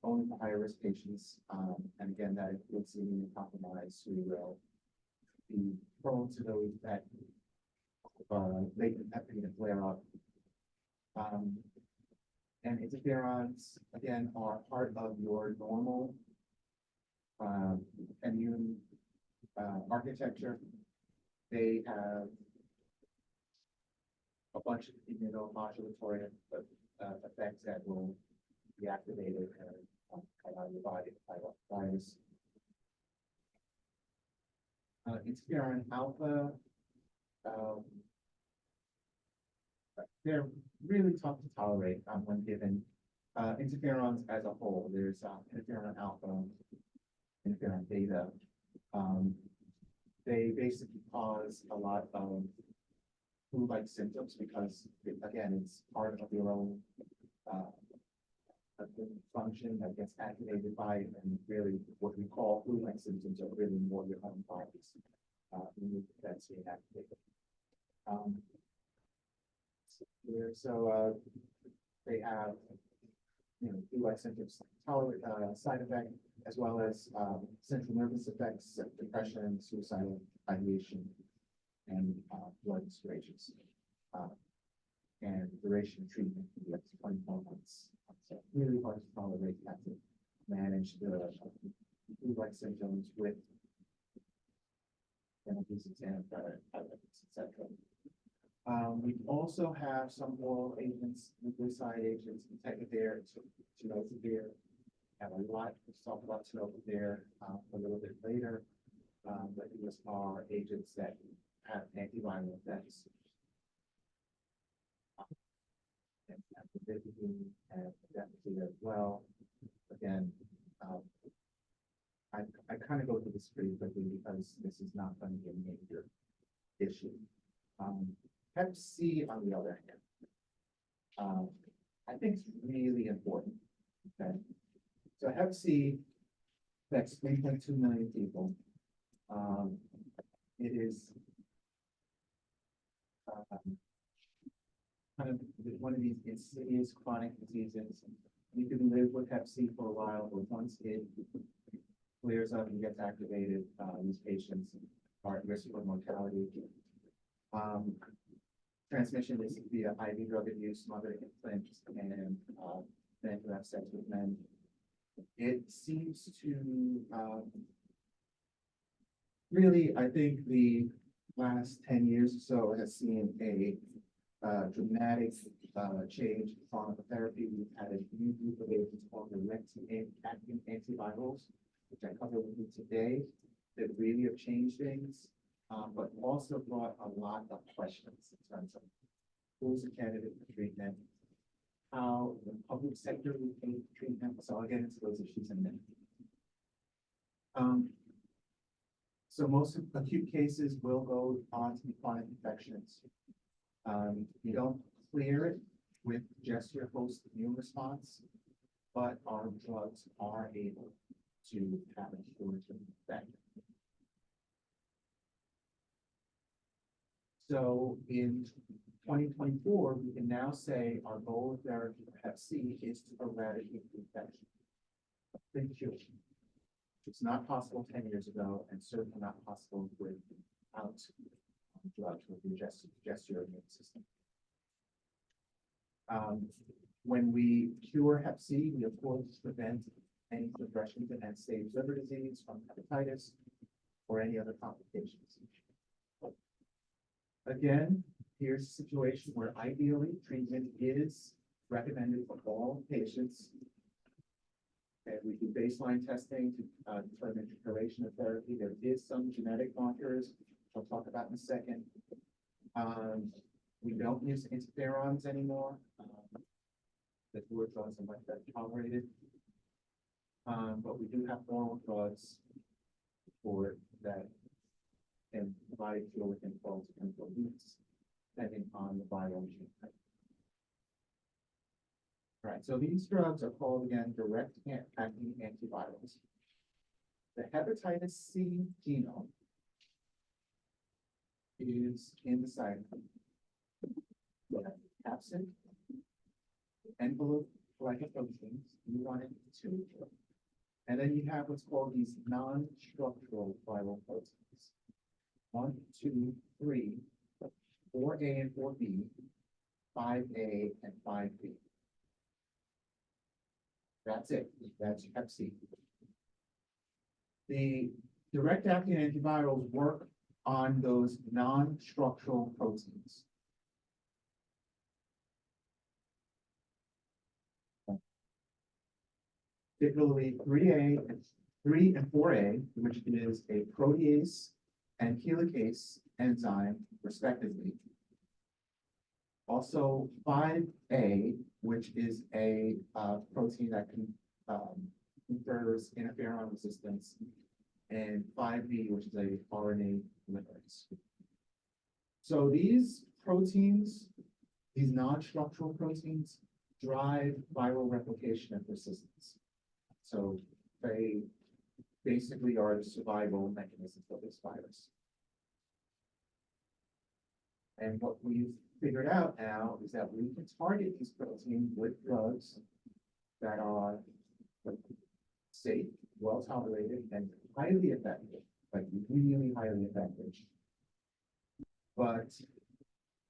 only for higher risk patients. And again, that includes immunocompromised who will be prone to those that latent Hep B to flare up. And interferons, again, are part of your normal immune architecture. They have a bunch of immunomodulatory effects that will be activated and come out of your body to fight off virus. Interferon alpha, they're really tough to tolerate when given. Interferons as a whole, there's interferon alpha, interferon beta. They basically cause a lot of flu-like symptoms because, again, it's part of your own function that gets activated by it, and really what we call flu-like symptoms are really more your own bodies that's being activated. So they have, you know, flu-like symptoms, side effect, as well as central nervous effects, depression, suicidal ideation. and blood restorations. And the duration of treatment can be up to 24 months. So really hard to tolerate, have to manage the flu-like symptoms with analgesics and antibiotics, et cetera. We also have some oral agents, nucleoside agents, entecavir, tenofovir. Have a lot to talk about tenofovir a little bit later. But these are agents that have antiviral effects. And amphibitin and adaptogene as well. Again, I kind of go through this pretty quickly because this is not going to be a major issue. Hep C, on the other hand, I think it's really important. Okay, so Hep C affects 3.2 million people. It is kind of one of these insidious chronic diseases. You can live with Hep C for a while, but once it clears up and gets activated, these patients are at risk for mortality. Transmission is via IV drug abuse, mother implants, and men who have sex with men. It seems to really, I think the last 10 years or so has seen a dramatic change in pharmacotherapy. We've had a new group of agents called the acting antivirals, which I cover with you today, that really have changed things, but also brought a lot of questions in terms of who's a candidate for treatment, how the public sector will pay for treatment. So I'll get into those issues in a minute. So most acute cases will go on to be chronic infections. You don't clear it with just your host immune response, but our drugs are able to have a curative effect. So in 2024, we can now say our goal of therapy for Hep C is to eradicate the infection. A big cure. It's not possible 10 years ago, and certainly not possible without drugs with just your immune system. When we cure Hep C, we of course prevent any progression to end-stage liver disease from hepatitis or any other complications. Again, here's a situation where ideally treatment is recommended for all patients. And we do baseline testing to determine the duration of therapy. There is some genetic markers I'll talk about in a second. We don't use interferons anymore. The fluid drugs are much better tolerated. But we do have oral drugs for that and provide cure within 12 to 24 weeks, depending on the viral genotype. All right, so these drugs are called again direct-acting antivirals. The hepatitis C genome is in the cytosol. You have capsid, envelope glycoproteins, U1 and U2, and then you have what's called these non-structural viral proteins. 1, 2, 3, 4A and 4B, 5A and 5B. That's it. That's Hep C. The direct-acting antivirals work on those non-structural proteins. Particularly 3 and 4A, which is a protease and helicase enzyme, respectively. Also 5A, which is a protein that confers interferon resistance, and 5B, which is a RNA polymerase. So these proteins, these non-structural proteins, drive viral replication and persistence. So they basically are the survival mechanisms of this virus. And what we've figured out now is that we can target these proteins with drugs that are safe, well tolerated, and highly effective, like really highly effective. but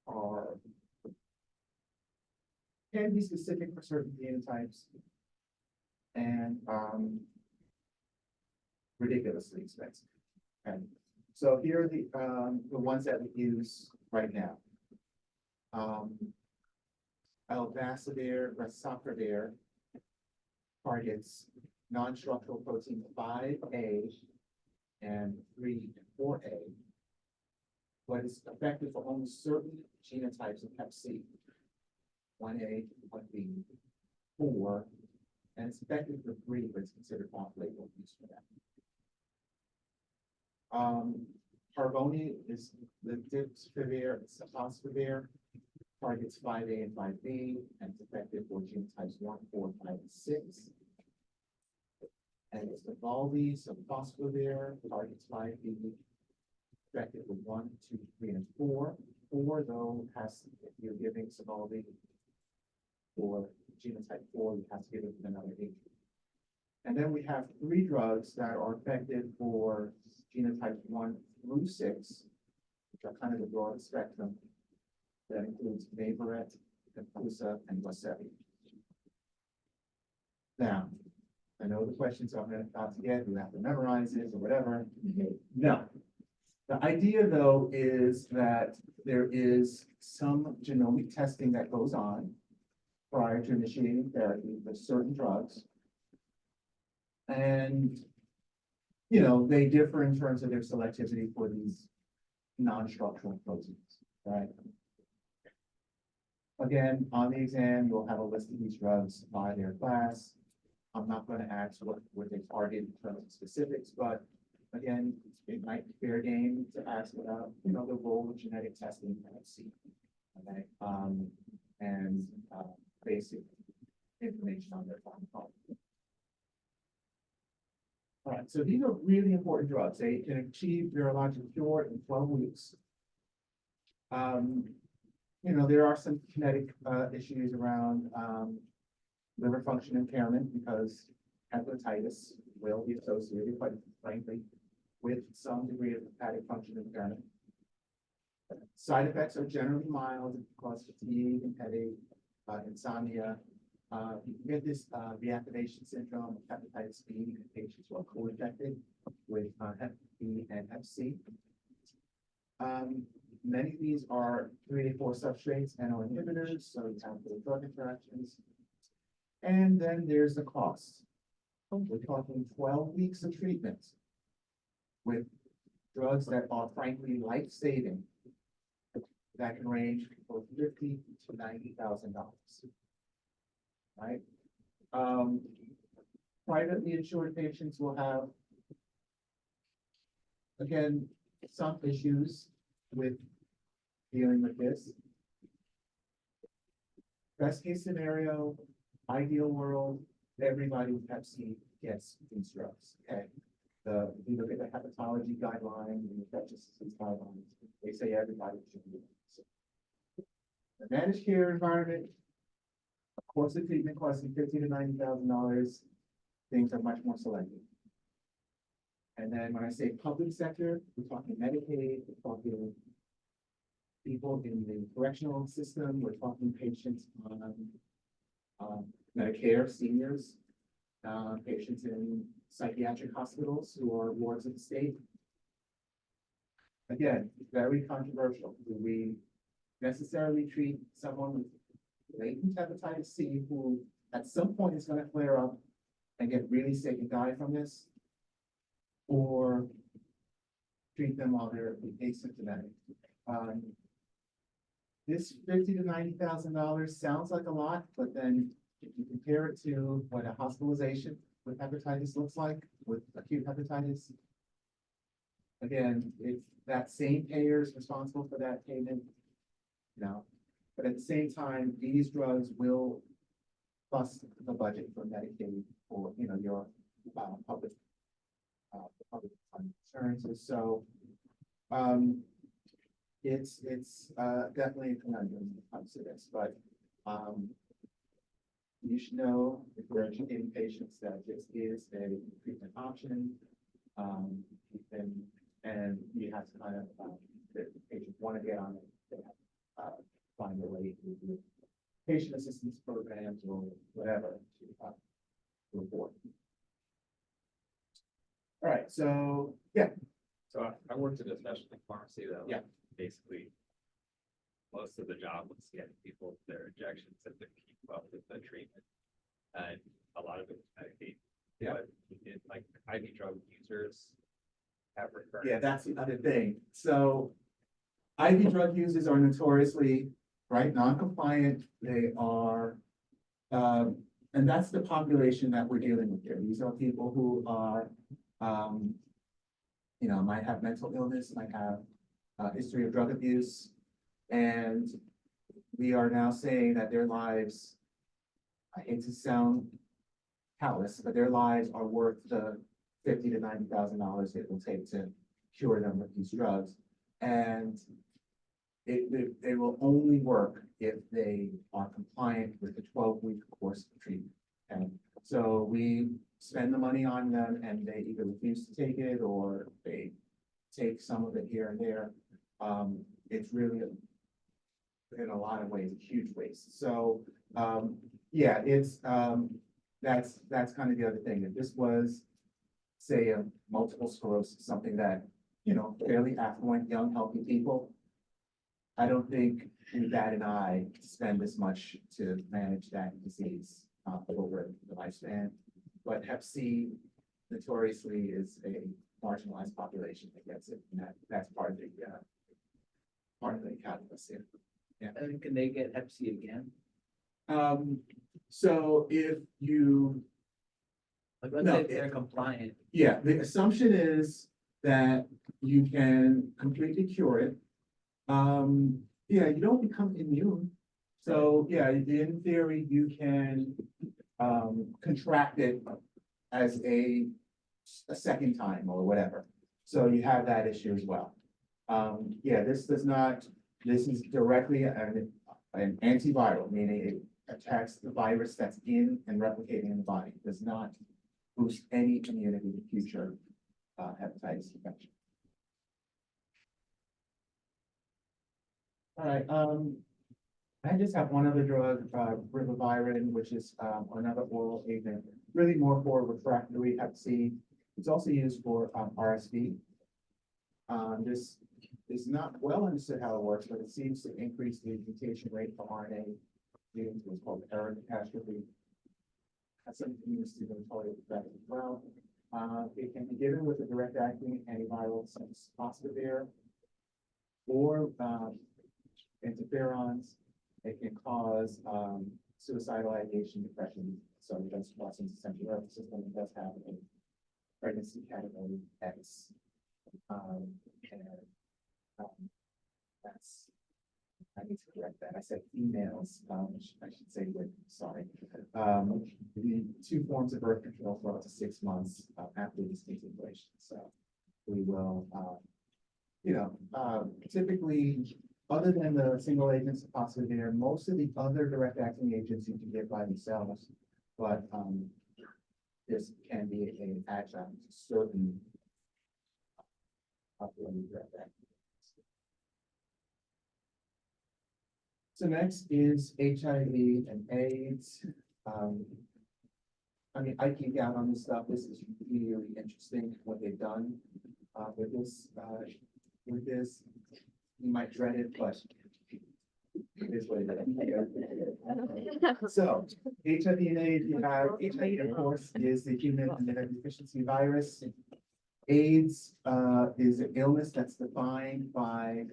are can be specific for certain phenotypes and, ridiculously expensive. And so here are the ones that we use right now. Elbassador, Resacravir targets non-structural protein 5A and 3-4A, but it's effective for only certain genotypes of Hep C. 1A, 1B, 4, and it's effective for 3, but it's considered off-label use for that. Harvoni is the Dipsivir, Sofosbuvir, targets 5A and 5B, and it's effective for genotypes 1, 4, 5, and 6. And it's the Valvi, Sofosbuvir, targets 5B, effective for 1, 2, 3, and 4. 4, though, if you're giving Sovaldi for genotype 4, you have to give it another agent. And then we have 3 drugs that are effective for genotypes 1 through 6, which are kind of the broad spectrum. That includes Navarette, Capusa, and Wasevi. Now, I know the questions I'm about to get, you have to memorize this or whatever. No. The idea, though, is that there is some genomic testing that goes on prior to initiating therapy with certain drugs. And, you know, they differ in terms of their selectivity for these non-structural proteins, right? Again, on the exam, you'll have a list of these drugs by their class. I'm not going to ask what they target in terms of specifics, but again, it might be fair game to ask about, you know, the role of genetic testing in Hep C. Okay, and basic information on their pharmacology. All right, so these are really important drugs. They can achieve virologic cure in 12 weeks. You know, there are some kinetic issues around liver function impairment because hepatitis will be associated, quite frankly, with some degree of hepatic function impairment. Side effects are generally mild, cause fatigue and headache, insomnia. You can get this reactivation syndrome of hepatitis B in patients who are co-infected with Hep B and Hep C. Many of these are 3-4 substrates, NO inhibitors, so you have the drug interactions. And then there's the cost. We're talking 12 weeks of treatment with drugs that are frankly life-saving that can range from $50,000 to $90,000. Right? Privately insured patients will have, again, some issues with dealing with this. Best case scenario, ideal world, everybody with Hep C gets these drugs. Okay. If you look at the hepatology guidelines and the infectious disease guidelines, they say everybody should do it. The managed care environment, of course, the treatment costing $50,000 to $90,000, things are much more selective. And then when I say public sector, we're talking Medicaid, we're talking people in the correctional system, we're talking patients on Medicare, seniors, patients in psychiatric hospitals who are wards of the state. Again, very controversial. Do we necessarily treat someone with latent hepatitis C who at some point is going to flare up and get really sick and die from this? Or treat them while they're asymptomatic? This $50,000 to $90,000 sounds like a lot, but then if you compare it to what a hospitalization with hepatitis looks like, with acute hepatitis, again, if that same payer is responsible for that payment, but at the same time, these drugs will bust the budget for Medicaid or, your public insurances. So, it's definitely a conundrum when it comes to this, but you should know if we're educating patients that this is a treatment option, and you have to kind of the patients want to get on it, they find a way to do patient assistance programs or whatever to report. All right, so, yeah, So I worked in a specialty pharmacy that Yeah. basically most of the job was getting people their injections and to keep up with the treatment. And a lot of it was Medicaid. Yeah. But in like IV drug users have recurrent. yeah, that's the other thing. So IV drug users are notoriously, right, non-compliant. They are, and that's the population that we're dealing with here. These are people who are, might have mental illness, might have a history of drug abuse. And we are now saying that their lives, I hate to sound callous, but their lives are worth the $50,000 to $90,000 it will take to cure them with these drugs. And they will only work if they are compliant with the 12-week course of treatment. And so we spend the money on them and they either refuse to take it or they take some of it here and there. It's really, in a lot of ways, a huge waste. So, yeah, it's, that's kind of the other thing. If this was, say, a multiple sclerosis, something that, fairly affluent, young, healthy people, I don't think we bat an eye to spend this much to manage that disease over the lifespan. But Hep C notoriously is a marginalized population that gets it, and that's part of the calculus here. And can they get Hep C again? So if you, Like, let's No, say they're compliant. yeah, the assumption is that you can completely cure it. Yeah, you don't become immune. So, yeah, in theory, you can contract it as a second time or whatever. So you have that issue as well. Yeah, this is directly an antiviral, meaning it attacks the virus that's in and replicating in the body. It does not boost any immunity to future hepatitis infection. All right, I just have one other drug, ribavirin, which is another oral agent, really more for refractory Hep C. It's also used for RSV. This is not well understood how it works, but it seems to increase the mutation rate for RNA, leading to what's called error catastrophe. That's something used to tolerate effect as well. It can be given with a direct acting antiviral such as Oscovir or interferons. It can cause suicidal ideation, depression, so it does cross into central nervous system. It does have a pregnancy category X. That's, I need to correct that. I said females, I should say women, sorry. The two forms of birth control for up to 6 months after discontinuation. So we will, typically, other than the single agents of Oscovir, most of the other direct acting agents you can get by themselves, but this can be an adjunct to certain direct acting. So next is HIV and AIDS. I mean, I geek out on this stuff. This is really interesting what they've done with this. You might dread it, but it is what it is. So HIV and AIDS, you have HIV, of course, is the human immunodeficiency virus. AIDS is an illness that's defined by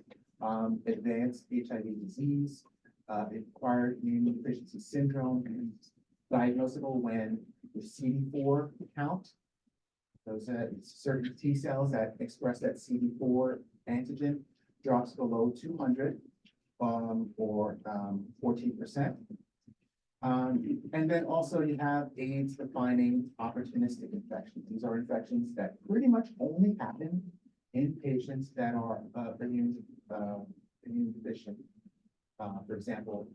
advanced HIV disease, acquired immunodeficiency syndrome, and diagnosable when the CD4 count, those certain T cells that express that CD4 antigen, drops below 200 or 14%. And then also you have AIDS defining opportunistic infections. These are infections that pretty much only happen in patients that are immune deficient. For example,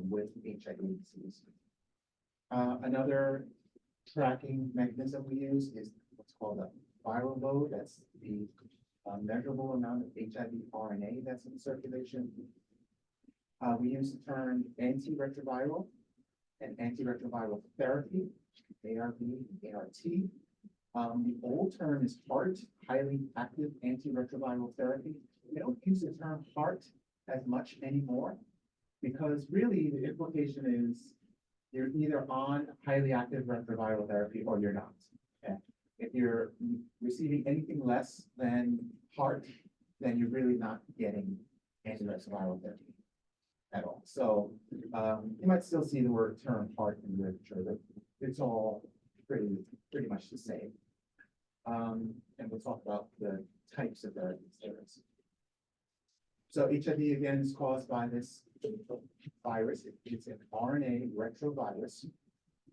with HIV disease. Another tracking mechanism we use is what's called a viral load. That's the a measurable amount of HIV RNA that's in circulation. We use the term antiretroviral and antiretroviral therapy, ARV, ART. The old term is HART, highly active antiretroviral therapy. We don't use the term HART as much anymore because really the implication is you're either on highly active retroviral therapy or you're not. Okay? If you're receiving anything less than HART, then you're really not getting antiretroviral therapy at all. So you might still see the word term HART in the literature, but it's all pretty much the same. And we'll talk about the types of therapies. So HIV again is caused by this virus. It's an RNA retrovirus,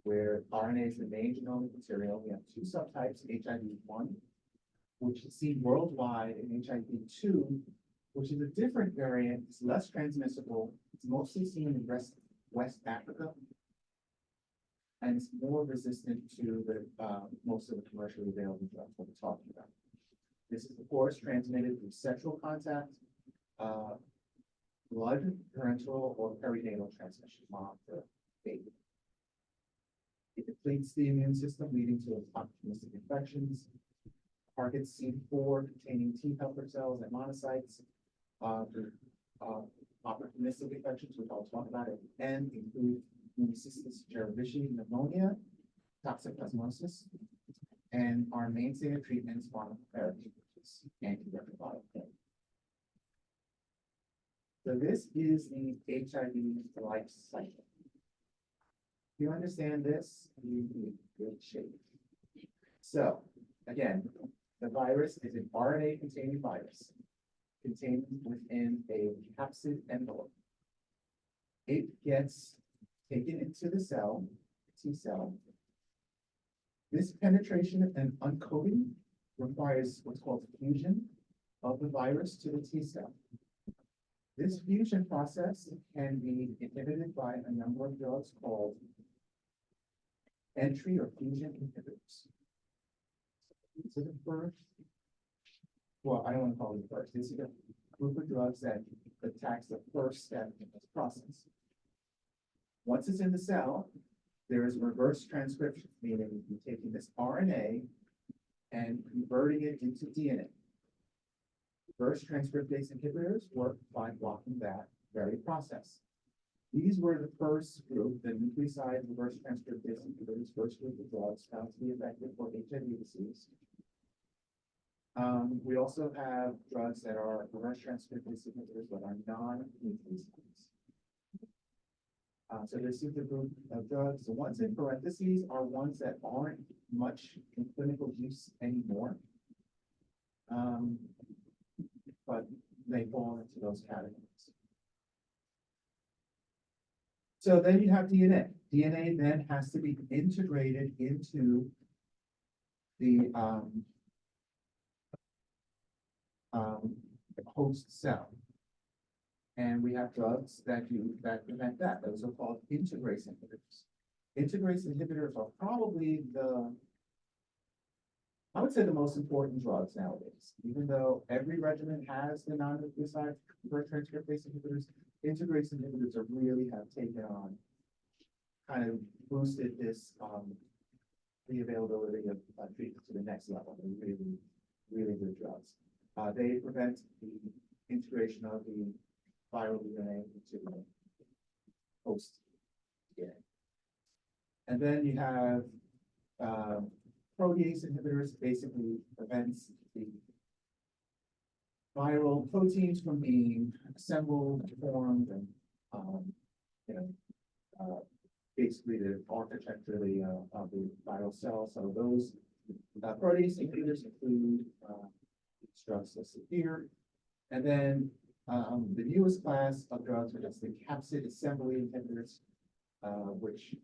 where RNA is the main genomic material. We have two subtypes, HIV-1, which is seen worldwide, and HIV-2, which is a different variant. It's less transmissible. It's mostly seen in West Africa, and it's more resistant to the most of the commercially available drugs that we're talking about. This is, of course, transmitted through sexual contact, blood, parental, or perinatal transmission, mom to baby. It depletes the immune system, leading to opportunistic infections. Targets CD4 containing T helper cells and monocytes. Opportunistic infections, which I'll talk about at the end, include pneumocystis jirovecii pneumonia, toxoplasmosis, and our mainstay of treatment is pharmacotherapy, which is antiretroviral therapy. So this is the HIV life cycle. If you understand this, you'll be in good shape. So again, the virus is an RNA-containing virus contained within a capsid envelope. It gets taken into the cell, T cell. This penetration and uncoating requires what's called fusion of the virus to the T cell. This fusion process can be inhibited by a number of drugs called entry or fusion inhibitors. So the first, well, I don't want to call it the first. This is a group of drugs that attacks the first step in this process. Once it's in the cell, there is reverse transcription, meaning you're taking this RNA and converting it into DNA. Reverse transcriptase inhibitors work by blocking that very process. These were the first group, the nucleoside reverse transcriptase inhibitors, first group of drugs found to be effective for HIV disease. We also have drugs that are reverse transcriptase inhibitors but are non-nucleosides. So this is the group of drugs. The ones in parentheses are ones that aren't much in clinical use anymore. But they fall into those categories. So then you have DNA. DNA then has to be integrated into the host cell. And we have drugs that prevent that. Those are called integrase inhibitors. Integrase inhibitors are probably I would say the most important drugs nowadays. Even though every regimen has the non-nucleoside reverse transcriptase inhibitors, integrase inhibitors really have taken on, kind of boosted this the availability of treatment to the next level. They're really, really good drugs. They prevent the integration of the viral DNA into the host DNA. And then you have protease inhibitors, basically prevents the viral proteins from being assembled, formed, and basically the architecture of the viral cell. So those protease inhibitors include drugs listed here, and then the newest class of drugs are just the capsid assembly inhibitors, which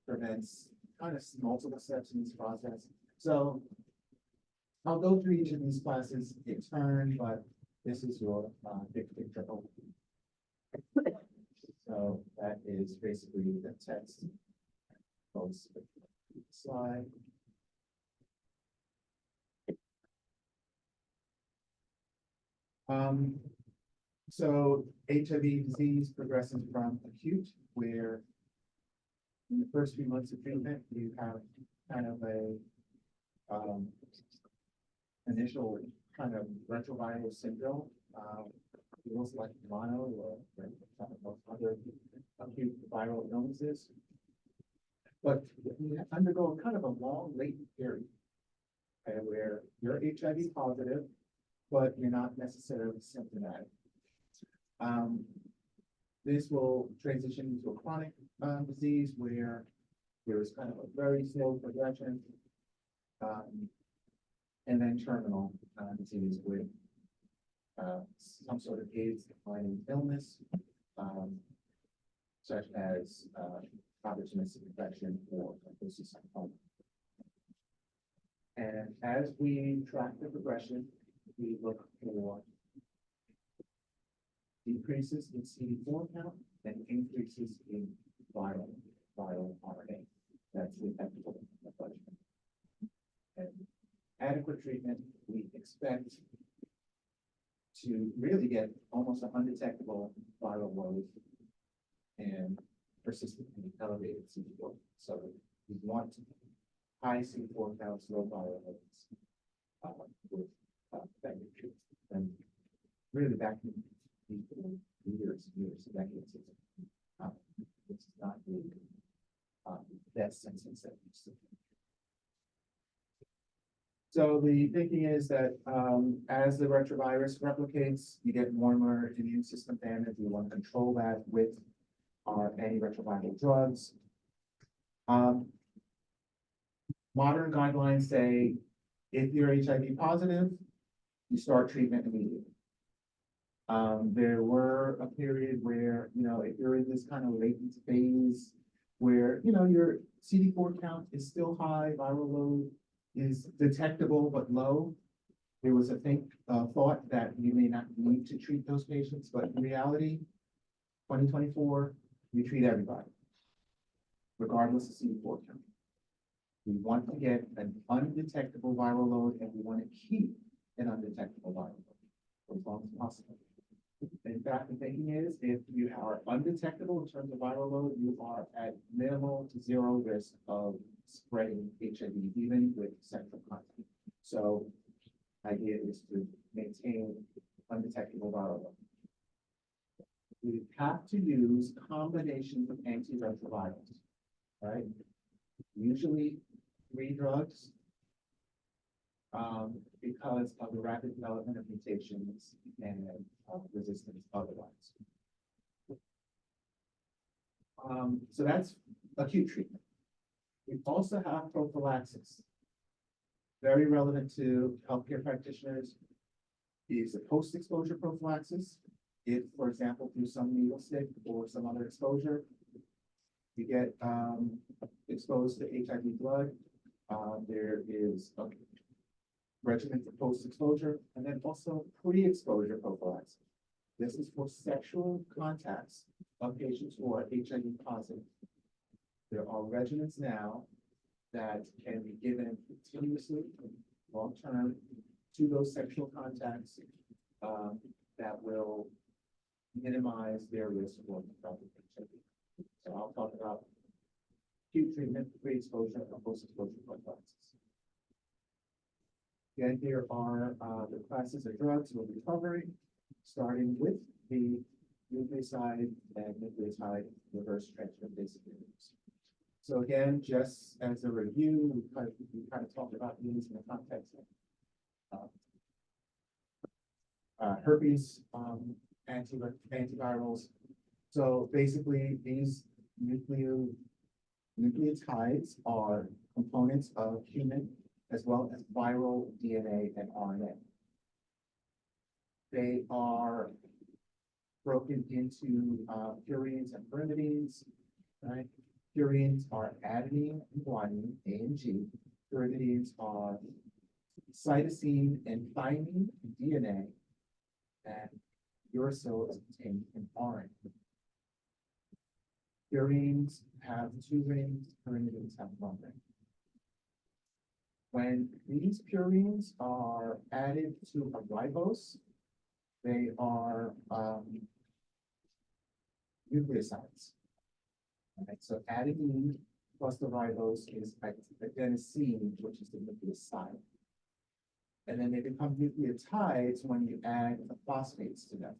prevents kind of multiple steps in this process. So I'll go through each of these classes in turn, but this is your big picture overview. So that is basically the text. Slide. So HIV disease progresses from acute, where in the first few months of treatment, you have kind of a, initial kind of retroviral syndrome. Feels like mono or some of those other acute viral illnesses. But you undergo kind of a long latent period, okay, where you're HIV positive, but you're not necessarily symptomatic. This will transition into a chronic disease where there is kind of a very slow progression, and then terminal disease with some sort of AIDS-defining illness, such as opportunistic infection or sarcoma. And as we track the progression, we look for decreases in CD4 count and increases in viral RNA. That's the ethical question. And adequate treatment, we expect to really get almost an undetectable viral load and persistently elevated CD4. So we want high CD4 counts, low viral loads with effective treatment. And really back in years, decades, this is not the best sentence that we see. So the thinking is that as the retrovirus replicates, you get more and more immune system damage. We want to control that with our antiretroviral drugs. Modern guidelines say if you're HIV positive, you start treatment immediately. There were a period where, if you're in this kind of latent phase where, your CD4 count is still high, viral load is detectable but low, there was a thought that you may not need to treat those patients, but in reality, 2024, we treat everybody, regardless of CD4 count. We want to get an undetectable viral load, and we want to keep an undetectable viral load for as long as possible. In fact, the thinking is if you are undetectable in terms of viral load, you are at minimal to zero risk of spreading HIV, even with central contact. So the idea is to maintain undetectable viral load. We have to use combinations of antiretrovirals, right? Usually 3 drugs, because of the rapid development of mutations and resistance otherwise. So that's acute treatment. We also have prophylaxis. Very relevant to healthcare practitioners is a post-exposure prophylaxis. If, for example, through some needle stick or some other exposure, you get exposed to HIV blood, there is a regimen for post-exposure, and then also pre-exposure prophylaxis. This is for sexual contacts of patients who are HIV positive. There are regimens now that can be given continuously, long-term, to those sexual contacts that will minimize their risk for HIV. So I'll talk about acute treatment, pre-exposure, and post-exposure prophylaxis. Again, here are the classes of drugs we'll be covering, starting with the nucleoside and nucleotide reverse transcriptase inhibitors. So again, just as a review, we kind of talked about these in the context of herpes antivirals. So basically, these nucleotides are components of human as well as viral DNA and RNA. They are broken into purines and pyrimidines, right? Purines are adenine and guanine, A and G. Pyrimidines are cytosine and thymine, DNA, and uracil is contained in RNA. Purines have 2 rings, pyrimidines have 1 ring. When these purines are added to a ribose, they are, nucleosides. Alright, so adenine plus the ribose is adenosine, which is the nucleoside. And then they become nucleotides when you add the phosphates to them.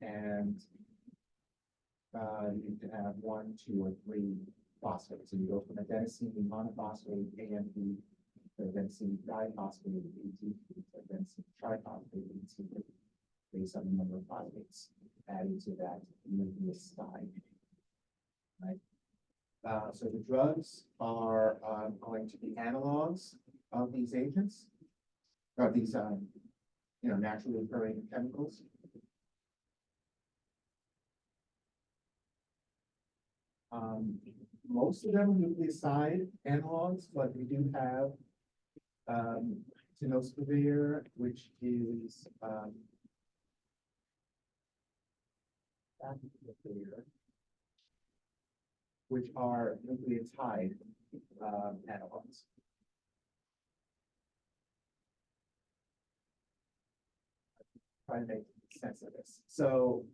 And you can have 1, 2, or 3 phosphates. So you go from adenosine monophosphate, AMP, to adenosine diphosphate, ATP, to adenosine triphosphate, ATP, based on the number of phosphates added to that nucleoside. Right? So the drugs are going to be analogs of these agents, of these, naturally occurring chemicals. Most of them are nucleoside analogs, but we do have tenofovir, which is tenofovir, which are nucleotide analogs. Try to make sense of this. So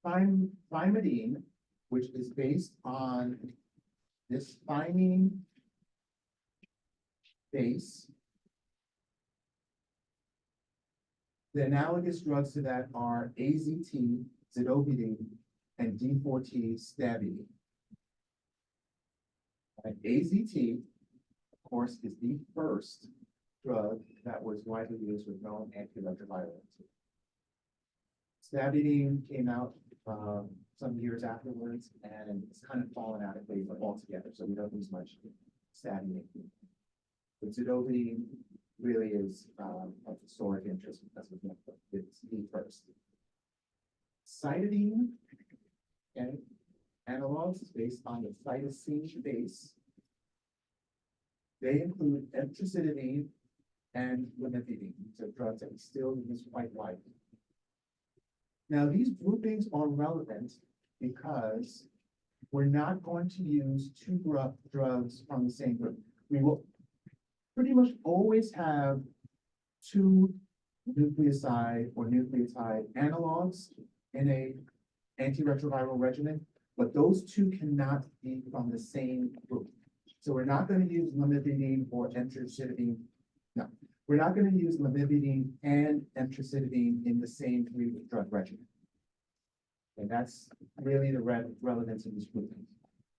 thymidine, which is based on this thymine base. The analogous drugs to that are AZT, zidovudine, and D4T stabidine. And AZT, of course, is the first drug that was widely used with known antiretroviral activity. Stabidine came out some years afterwards, and it's kind of fallen out of favor altogether, so we don't use much stabidine. But zidovudine really is of historic interest because it's the first. Cytidine, okay, analogs is based on the cytosine base. They include emtricitabine and lamivudine. These are drugs that we still use quite widely. Now, these groupings are relevant because we're not going to use two drugs from the same group. We will pretty much always have two nucleoside or nucleotide analogs in a antiretroviral regimen, but those two cannot be from the same group. So we're not going to use lamivudine or emtricitabine. No, we're not going to use lamivudine and emtricitabine in the same drug regimen. And that's really the relevance of these groupings.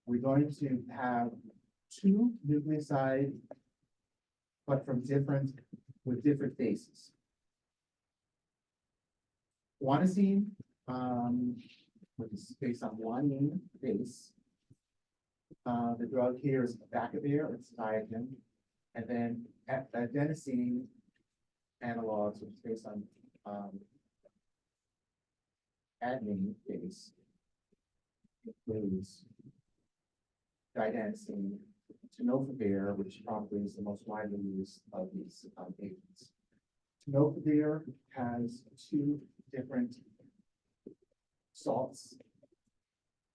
We're going to have two nucleosides, but with different bases. Guanosine, which is based on guanine base. The drug here is bacavir, it's Biogen, and then adenosine analogs, which is based on adenine base, includes didanosine, tenofovir, which probably is the most widely used of these agents. Tenofovir has two different salts.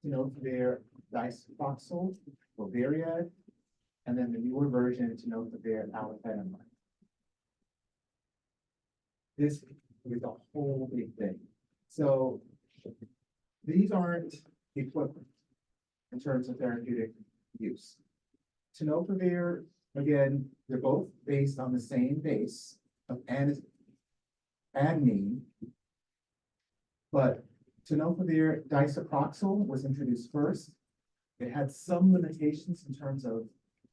Tenofovir disoproxil or Variad, and then the newer version, tenofovir alafenamide. This is a whole big thing. So these aren't equivalent in terms of therapeutic use. Tenofovir, again, they're both based on the same base of adenine, but tenofovir disoproxil was introduced first. It had some limitations in terms of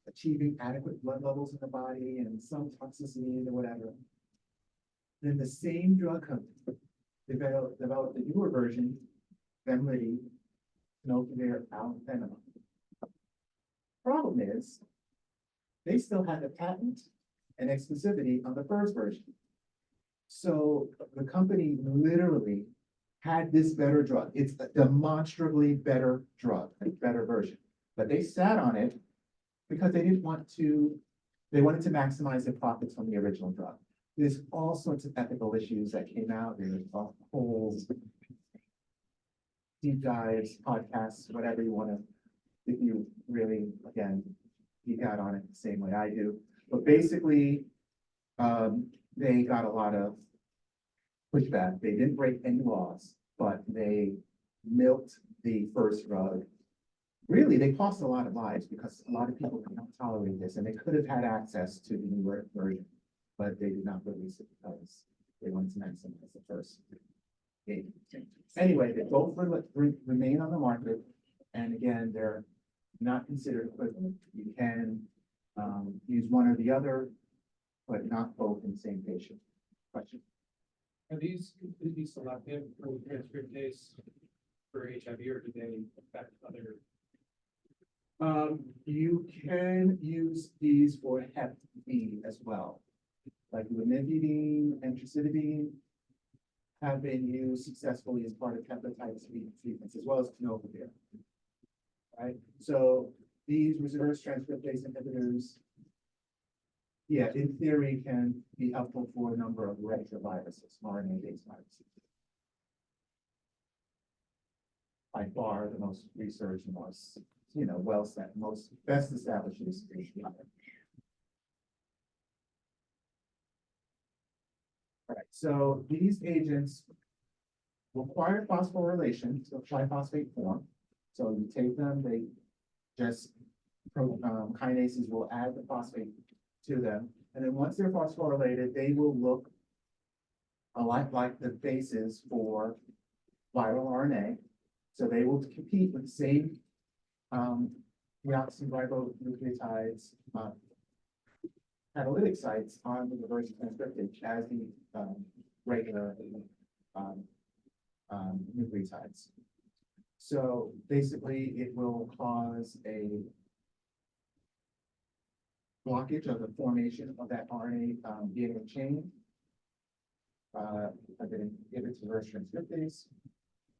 achieving adequate blood levels in the body and some toxicity or whatever. Then the same drug company developed a newer version, Vemlidy, tenofovir alafenamide. Problem is, they still had the patent and exclusivity on the first version. So the company literally had this better drug. It's a demonstrably better drug, a better version. But they sat on it because they wanted to maximize their profits from the original drug. There's all sorts of ethical issues that came out. There's a whole deep dives, podcasts, whatever you want to, if you really, again, geek out on it the same way I do. But basically, they got a lot of pushback. They didn't break any laws, but they milked the first drug. Really, they cost a lot of lives because a lot of people cannot tolerate this, and they could have had access to the newer version, but they did not release it because they wanted to maximize the first game. Anyway, they both remain on the market, and again, they're not considered equivalent. You can use one or the other, but not both in the same patient. Question? Are these completely selective for transcriptase for HIV, or do they affect other? You can use these for Hep B as well. Like lamivudine and tricidine have been used successfully as part of hepatitis B treatments, as well as tenofovir. Right, so these reverse transcriptase inhibitors, yeah, in theory, can be helpful for a number of retroviruses, RNA-based viruses. By far, the most research and most, well set, most best established is HBI. All right, so these agents require phosphorylation, so triphosphate form. So you take them, they just, kinases will add the phosphate to them. And then once they're phosphorylated, they will look a lot like the bases for viral RNA. So they will compete with the same deoxyribonucleotides catalytic sites on the reverse transcriptase as the regular nucleotides. So basically, it will cause a blockage of the formation of that RNA DNA chain. That inhibits reverse transcriptase,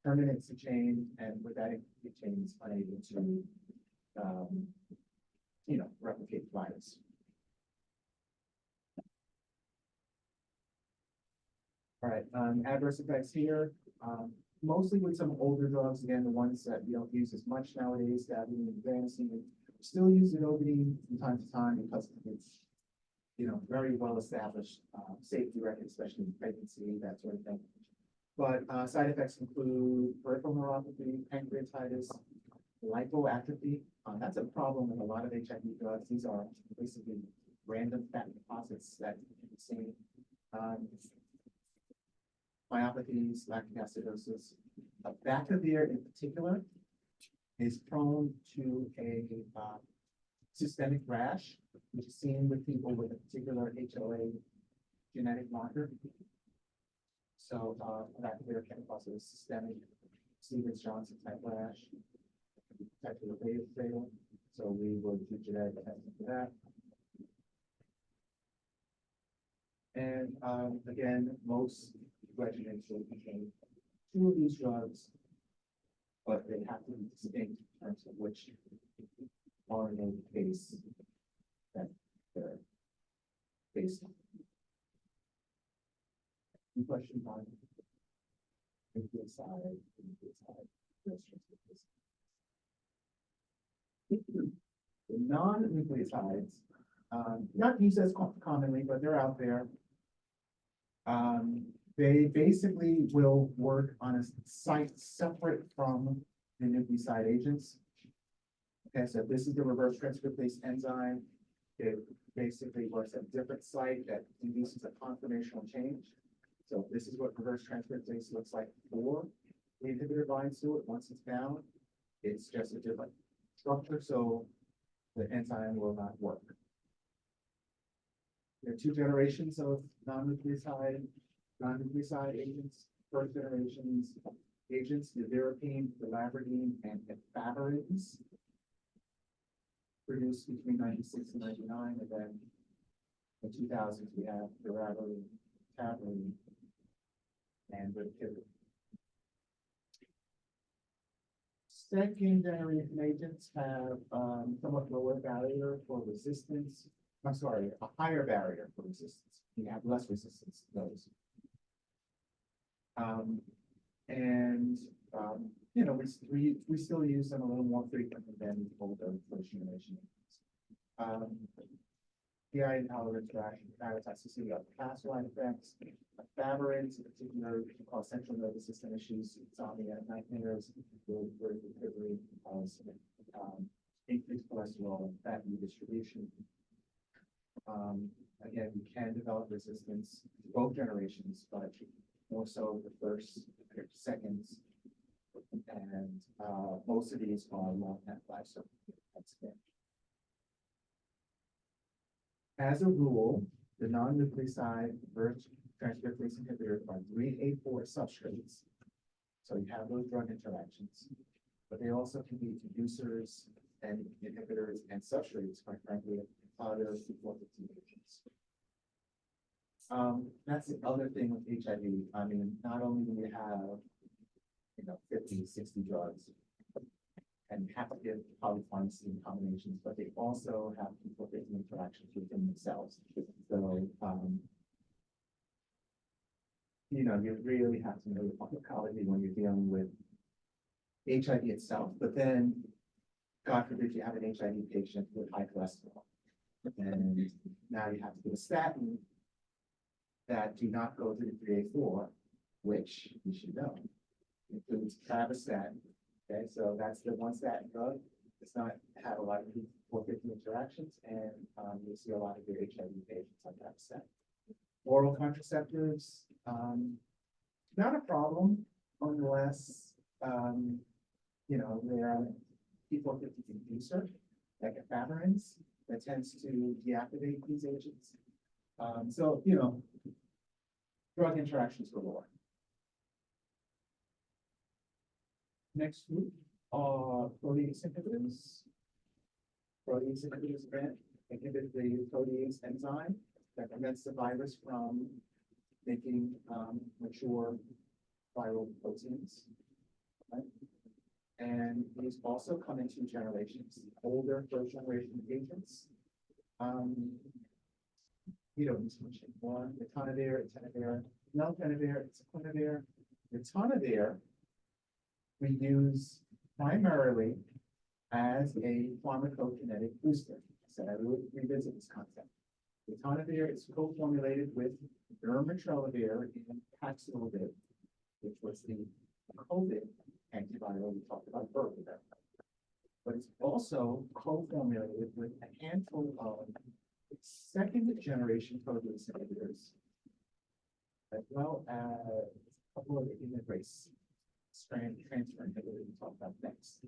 terminates the chain, and with that, the chain is unable to, replicate the virus. All right, adverse effects here, mostly with some older drugs, again, the ones that we don't use as much nowadays, statine and vancomycin. Still use zinobidine from time to time because it's, very well established safety record, especially in pregnancy, that sort of thing. But side effects include peripheral neuropathy, pancreatitis, lipoatrophy. That's a problem with a lot of HIV drugs. These are basically random fat deposits that can be seen. Myopathies, lactic acidosis. Bacavir in particular is prone to a systemic rash, which is seen with people with a particular HLA genetic marker. So bacavir can cause a systemic Stevens-Johnson type rash, potentially fatal. So we will do genetic testing for that. And again, most regimens will contain 2 of these drugs, but they have to be distinct in terms of which RNA base that they're based on. Any questions on nucleoside, the non-nucleotides, not used as commonly, but they're out there. They basically will work on a site separate from the nucleoside agents. Okay, so this is the reverse transcriptase enzyme. It basically works at a different site that induces a conformational change. So this is what reverse transcriptase looks like before the inhibitor binds to it. Once it's bound, it's just a different structure, so the enzyme will not work. There are 2 generations of non-nucleoside agents. First generations agents, nevirapine, filabrine, and efavirenz, produced between 96 and 99, and then in 2000s we have filabrine, tabrine, and ribipivir. Second generation agents have somewhat lower barrier for resistance. I'm sorry, a higher barrier for resistance. You have less resistance to those. We still use them a little more frequently than older first generation. GI intolerance, rash, paratoxicity, other class-wide effects, favorates, in particular, cause central nervous system issues, insomnia, nightmares, recovery, increased cholesterol and fat redistribution. Again, we can develop resistance to both generations, but more so the first, seconds. And most of these are long half-life, so that's it. As a rule, the non-nucleoside birth transcriptase inhibitors are 3A4 substrates. So you have those drug interactions, but they also can be inducers and inhibitors and substrates, quite frankly, of other C450 agents. That's the other thing with HIV. I mean, not only do you have, 50, 60 drugs, and have to give polypharmacy combinations, but they also have P450 interactions within themselves. So, you really have to know the pharmacology when you're dealing with HIV itself, but then, God forbid, you have an HIV patient with high cholesterol. And now you have to give a statin that do not go to the 3A4, which you should know, includes pravastatin. Okay, so that's the one statin drug. It's not have a lot of P450 interactions, and you'll see a lot of your HIV patients on pravastatin. Oral contraceptives, not a problem, unless, they're P450 inducer, like efavirenz, that tends to deactivate these agents. Drug interactions galore. Next group are protease inhibitors. Protease inhibitors again inhibit the protease enzyme that prevents the virus from making mature viral proteins. Right? And these also come in two generations. Older first generation agents. You don't need to mention one, ritonavir, tenavir, meltenavir, saquinavir. Ritonavir we use primarily as a pharmacokinetic booster. So I will revisit this concept. Ritonavir is co-formulated with durmatrelvir in Paxlovid, which was the COVID antiviral we talked about earlier. But it's also co-formulated with a handful of second generation protease inhibitors, as well as a couple of integrase strand transfer inhibitors we'll talk about next.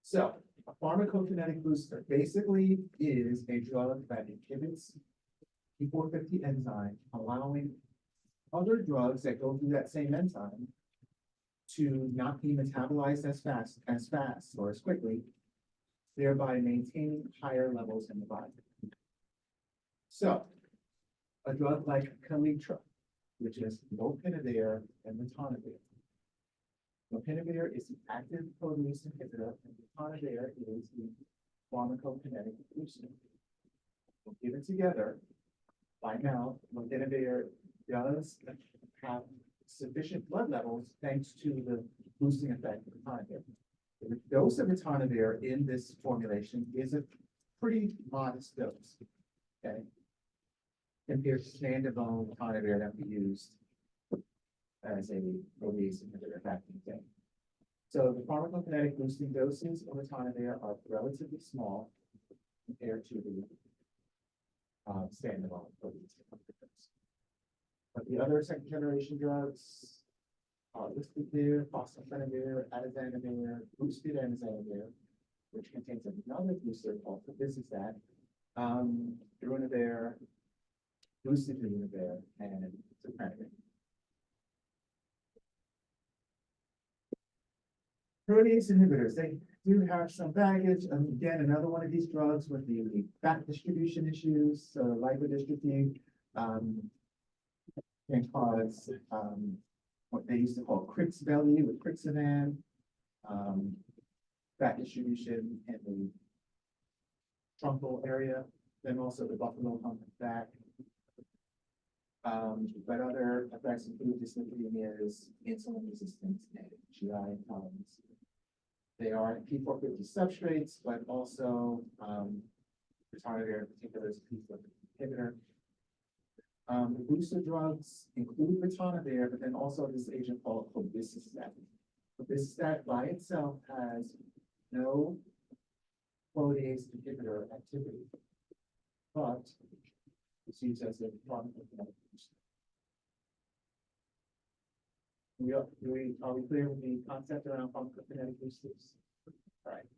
So a pharmacokinetic booster basically is a drug that inhibits P450 enzyme, allowing other drugs that go through that same enzyme to not be metabolized as fast or as quickly, thereby maintaining higher levels in the body. So a drug like Calitra, which is lopinavir and ritonavir. Lopinavir is the active protease inhibitor, and ritonavir is the pharmacokinetic booster. We'll give it together. By now, lopinavir does have sufficient blood levels thanks to the boosting effect of ritonavir. The dose of ritonavir in this formulation is a pretty modest dose, okay? Compared to standalone ritonavir that we used as a protease inhibitor back in the day. So the pharmacokinetic boosting doses of ritonavir are relatively small compared to the standalone protease inhibitors. But the other second generation drugs are listed here: fosfenavir, atazanavir, boosted enzaimavir, which contains another booster called pabisistat, darunavir, boosted darunavir, and saquinavir. Protease inhibitors, they do have some baggage. Again, another one of these drugs with the fat distribution issues, so lipodystrophy can cause what they used to call Crick's belly with Crixavan, fat distribution in the truncal area, then also the buffalo hump and back. But other effects include dyslipidemias, insulin resistance, and GI intolerance. They are P450 substrates, but also ritonavir in particular is a P4 inhibitor. The booster drugs include ritonavir, but then also this agent called clobetastat. Clobetastat by itself has no protease inhibitor activity, but it's used as a pharmacological booster. Are we clear with the concept around pharmacokinetic boosters? All right.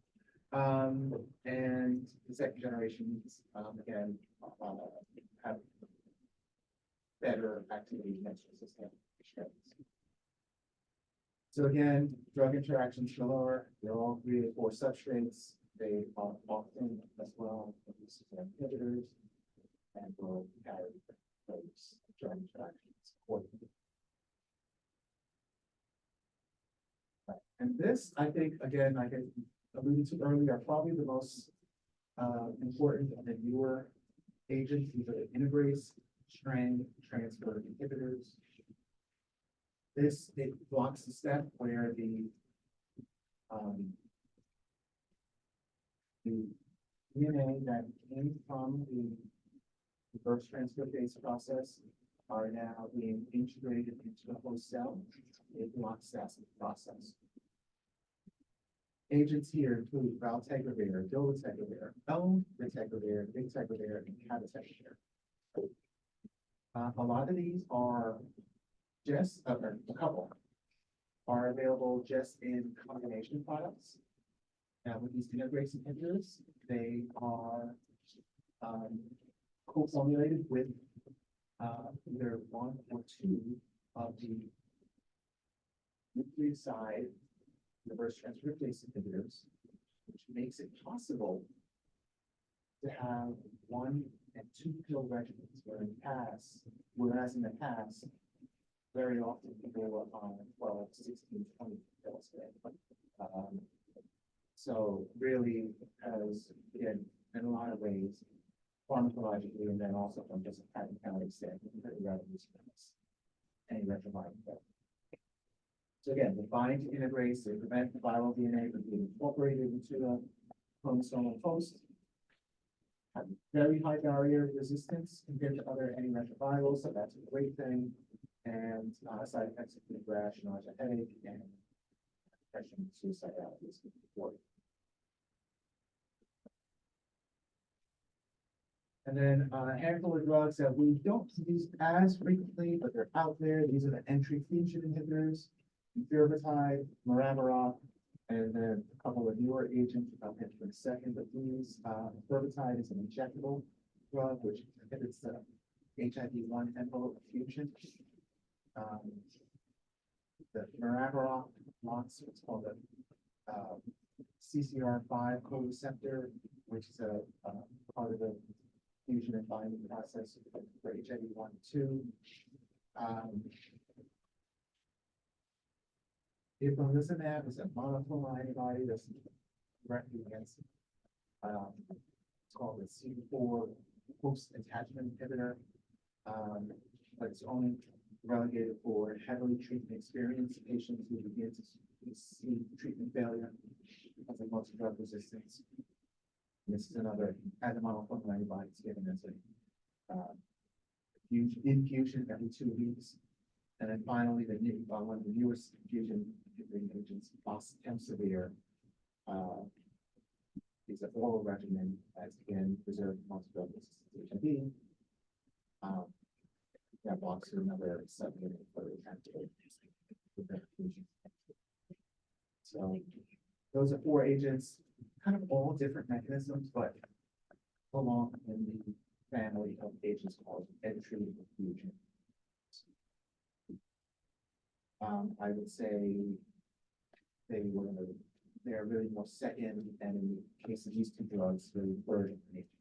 And the second generation, again, have better activity against resistant strains. So again, drug interactions galore, they're all 3 or 4 substrates. They are often as well as inhibitors and will carry those drug interactions accordingly. Right. And this, I think, again, like I alluded to earlier, are probably the most important of the newer agents. These are the integrase strand transfer inhibitors. This, it blocks the step where the DNA that came from the reverse transcriptase process are now being integrated into the host cell. It blocks that process. Agents here include valtegravir, dolutegravir, elritergravir, bictegravir, and cabotegravir. A lot of these are just, a couple are available just in combination products. Now with these integrase inhibitors, they are co-formulated with either 1 or 2 of the nucleoside reverse transcriptase inhibitors, which makes it possible to have 1 and 2 pill regimens, whereas in the past, very often people were on 12, 16, 20 pills a day. So really has, again, in a lot of ways, pharmacologically, and then also from just a practicality standpoint, very revolutionary. Any retroviral pill. So again, they bind to integrase, they prevent the viral DNA from being incorporated into the chromosomal host. Have very high barrier of resistance compared to other antiretrovirals, so that's a great thing. And side effects include rash, nausea, headache, and depression, suicidality is reported. And then a handful of drugs that we don't use as frequently, but they're out there. These are the entry fusion inhibitors, Pharm, Moravirol, and then a couple of newer agents, which I'll get to in a second. But these, Pharm is an injectable drug, which inhibits the HIV-1 envelope fusion. The Moravirol blocks what's called the CCR5 co-receptor, which is a part of the fusion and binding process for HIV-1 and 2. Ibralizumab is a monoclonal antibody that's directly against it's called the CD4 host attachment inhibitor, but it's only relegated for heavily treatment experienced patients who begin to see treatment failure because of multi-drug resistance. This is another, as a monoclonal antibody, it's given as a infusion every 2 weeks. And then finally, one of the newest infusion agents, Temsavir, is an oral regimen that's again preserved multi-drug resistance HIV. That blocks another subunit for the So those are 4 agents, kind of all different mechanisms, but belong in the family of agents called entry fusion. I would say they're really more second, and in the case of these 2 drugs, really third agents.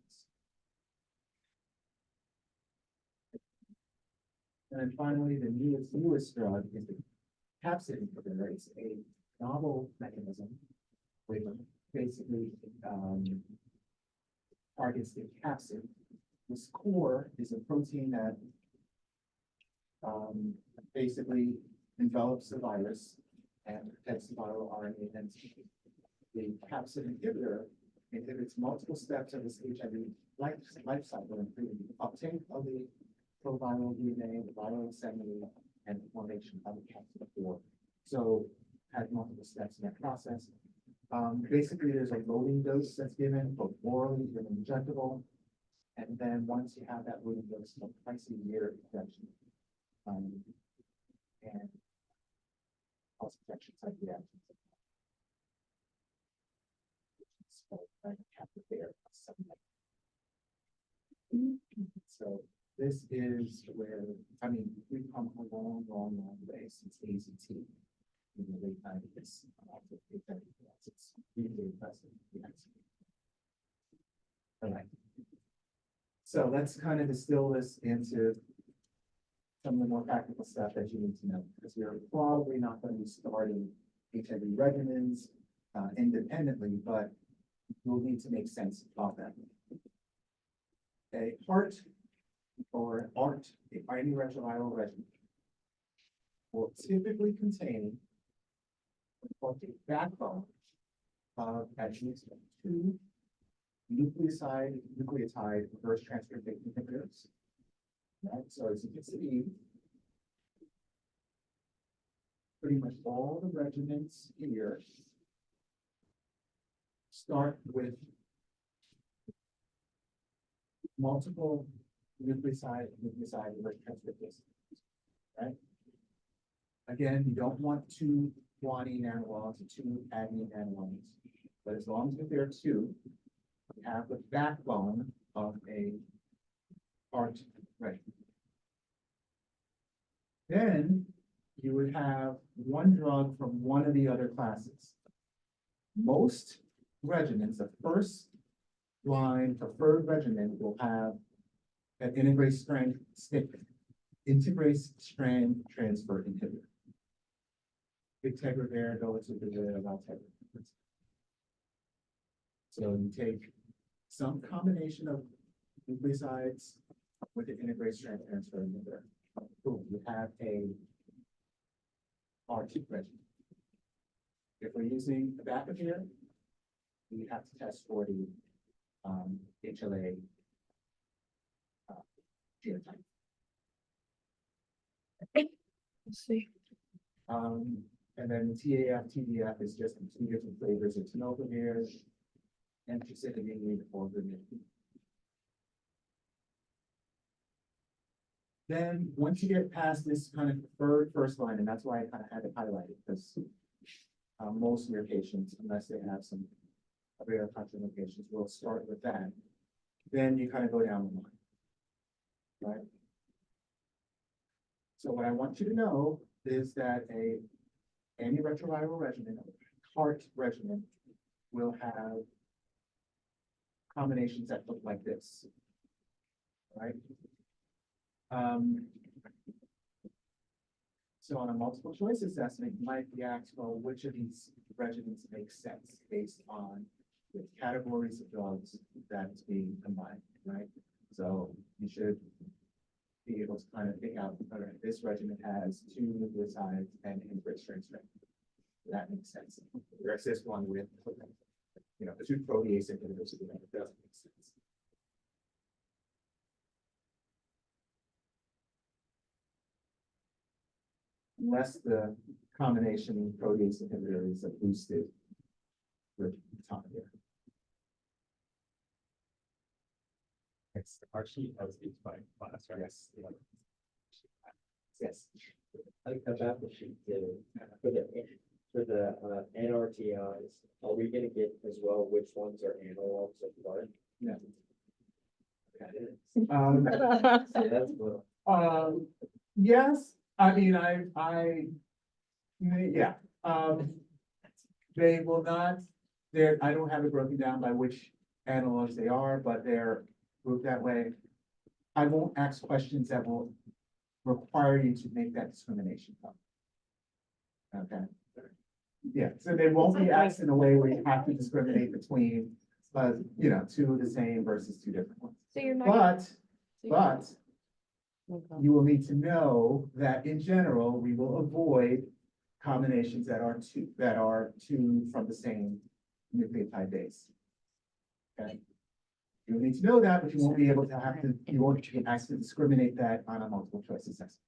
And then finally, the newest drug is the capsid inhibitor. It's a novel mechanism which basically targets the capsid. This core is a protein that basically envelops the virus and protects the viral RNA. And the capsid inhibitor inhibits multiple steps of this HIV life cycle, including the uptake of the proviral DNA, the viral assembly, and the formation of the capsid 4. So has multiple steps in that process. Basically, there's a loading dose that's given both orally and injectable. And then once you have that loading dose, twice a year injection. And also injection site reactions. So this is where, I mean, we've come a long, long, long way since AZT. In the late nineties. It's really impressive. Yes. All right. So let's kind of distill this into some of the more practical stuff that you need to know, because you're probably not going to be starting HIV regimens independently, but you'll need to make sense of them. A HART or an ART, a antiretroviral regimen, will typically contain what's called a backbone of at least 2 nucleotide reverse transcriptase inhibitors. Right, so as you can see, pretty much all the regimens here start with multiple nucleoside reverse transcriptase, right? Again, you don't want 2 guanine analogs or 2 adenine analogs, but as long as there are 2, you have the backbone of a ART regimen. Then you would have 1 drug from one of the other classes. Most regimens, the first line preferred regimen, will have an integrase strand transfer inhibitor. Bictegravir, dolutegravir, valtegravir. So you take some combination of nucleosides with the integrase strand transfer inhibitor. Boom, you have a RT regimen. If we're using abacavir, we have to test for the HLA genotype. Let's see. And then TAF, TDF is just 2 different flavors of tenofovir and precipitamine or vermilion. Then, once you get past this kind of preferred first line, and that's why I kind of had it highlighted, because most of your patients, unless they have some rare contraindications, will start with that. Then you kind of go down the line, right? So what I want you to know is that a antiretroviral regimen, HART regimen, will have combinations that look like this, right? So on a multiple choice assessment, you might be asked, well, which of these regimens make sense based on the categories of drugs that's being combined, right? So you should be able to kind of pick out, all right, this regimen has 2 nucleosides and integrase strand. That makes sense. Whereas this one with, you know, the 2 protease inhibitors, it doesn't make sense. Unless the combination protease inhibitor is boosted with ritonavir. It's our sheet has these by class, right? Yes. Yes. Like about the sheet too, for the NRTIs, are we gonna get as well which ones are analogs of blood? Yeah. So that's what. Yes, I mean, yeah, they will not, I don't have it broken down by which analogs they are, but they're grouped that way. I won't ask questions that will require you to make that discrimination. Okay. Yeah, so they won't be asked in a way where you have to discriminate between, you know, 2 the same versus 2 different ones. So you're not. But you will need to know that in general, we will avoid combinations that are two from the same nucleotide base. Okay? You'll need to know that, but you won't be able to you won't be asked to discriminate that on a multiple choice assessment.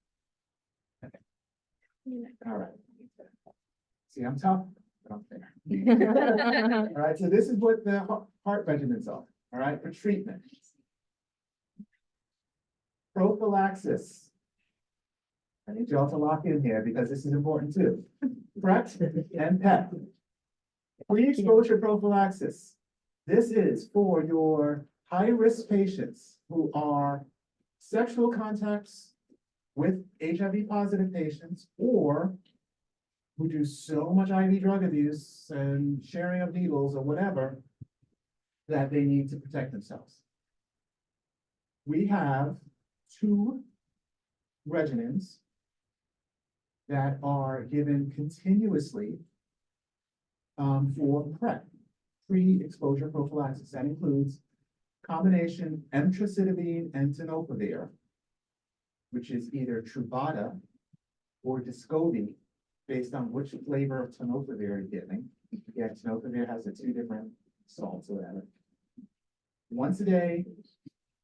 All right. See, I'm tough, but I'm fair. All right, so this is what the heart regimens are, all right, for treatment. Prophylaxis. I need y'all to lock in here because this is important too. PrEP and PEP. Pre-exposure prophylaxis. This is for your high-risk patients who are sexual contacts with HIV positive patients or who do so much IV drug abuse and sharing of needles or whatever that they need to protect themselves. We have 2 regimens that are given continuously for PrEP, pre-exposure prophylaxis. That includes combination emtricitabine and tenofovir, which is either Truvada or Descovy, based on which flavor of tenofovir you're giving. Yeah, tenofovir has the 2 different salts or whatever. Once a day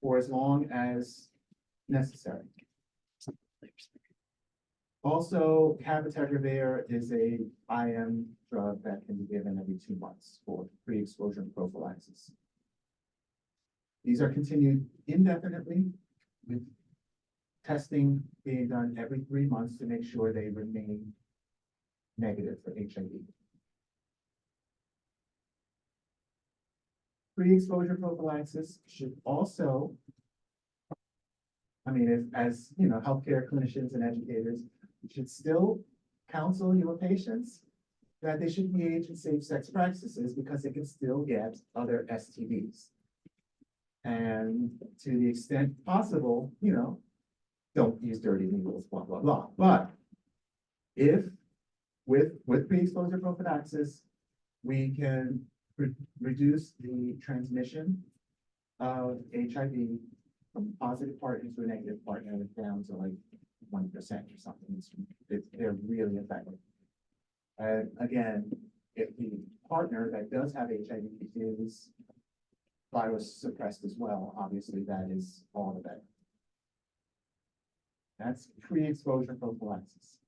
for as long as necessary. Also, cabotegravir is a IM drug that can be given every 2 months for pre-exposure prophylaxis. These are continued indefinitely with testing being done every 3 months to make sure they remain negative for HIV. Pre-exposure prophylaxis should also, as you know, healthcare clinicians and educators, you should still counsel your patients that they should engage in safe sex practices because they can still get other STDs. And to the extent possible, don't use dirty needles, blah, blah, blah. But if with pre-exposure prophylaxis, we can reduce the transmission of HIV from a positive partner to a negative partner down to like 1% or something. They're really effective. And again, if the partner that does have HIV is virus suppressed as well, obviously that is all the better. That's pre-exposure prophylaxis.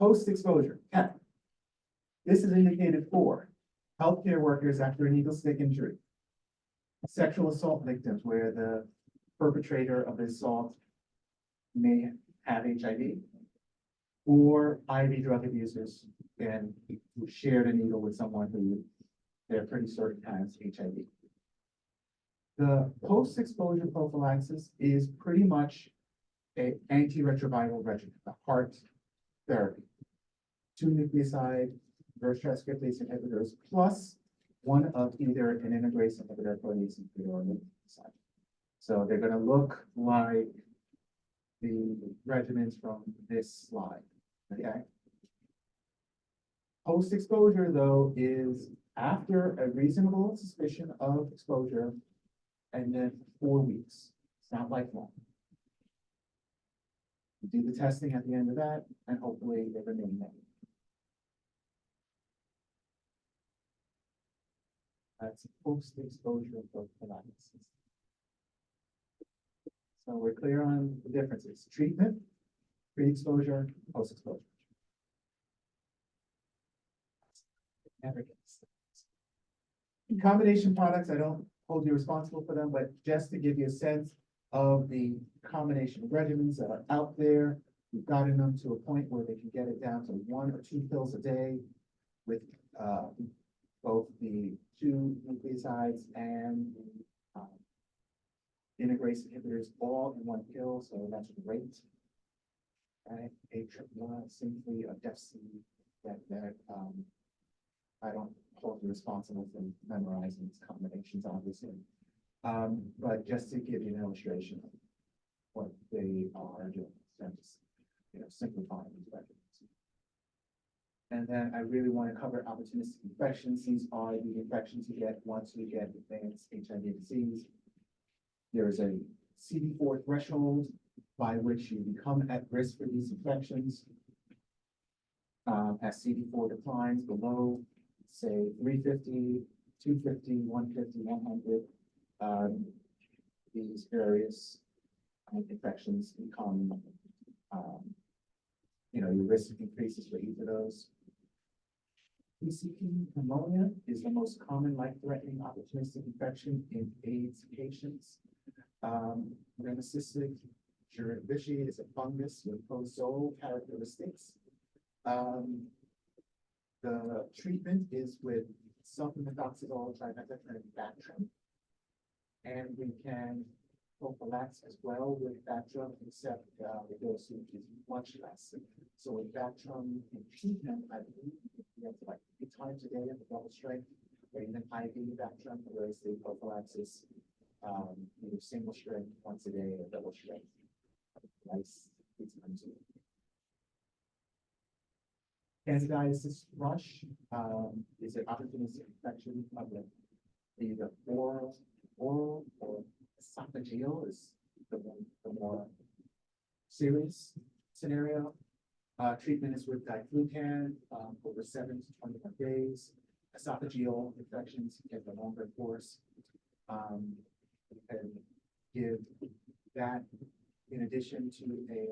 Post-exposure, PEP. This is indicated for healthcare workers after a needle stick injury, sexual assault victims where the perpetrator of the assault may have HIV, or IV drug abusers and who shared a needle with someone who they're pretty certain has HIV. The post-exposure prophylaxis is pretty much an antiretroviral regimen, a heart therapy. 2 nucleoside reverse transcriptase inhibitors plus one of either an integrase inhibitor, protease inhibitor, or nucleoside. So they're going to look like the regimens from this slide. Okay. Post-exposure, though, is after a reasonable suspicion of exposure, and then 4 weeks. It's not lifelong. You do the testing at the end of that, and hopefully they remain negative. That's post-exposure prophylaxis. So we're clear on the differences. Treatment, pre-exposure, post-exposure. Combination products, I don't hold you responsible for them, but just to give you a sense of the combination of regimens that are out there, we've gotten them to a point where they can get it down to 1 or 2 pills a day with both the 2 nucleosides and integrase inhibitors all in 1 pill, so that's great. Right? A triple simply a DEFC that I don't hold you responsible for memorizing these combinations, obviously. But just to give you an illustration of what they are doing, so just simplifying these regimens. And then I really want to cover opportunistic infections. These are the infections you get once you get advanced HIV disease. There is a CD4 threshold by which you become at risk for these infections. As CD4 declines below, say 350, 250, 150, 100, these various infections become, your risk increases for each of those. PCP pneumonia is the most common life-threatening opportunistic infection in AIDS patients. Rhemocystic Vichy is a fungus with prozoal characteristics. The treatment is with sulfamethoxazole trimethoprim Bactrim. And we can prophylax as well with Bactrim, except the dosage is much less. So with Bactrim in treatment, I believe we have like 3 times a day at the double strength, or even IV Bactrim, whereas the prophylaxis, either single strength once a day or double strength twice, 3 times a week. Candidiasis thrush is an opportunistic infection of either oral or esophageal is the more serious scenario. Treatment is with diflucan over 7 to 21 days. Esophageal infections get the longer course. We can give that in addition to a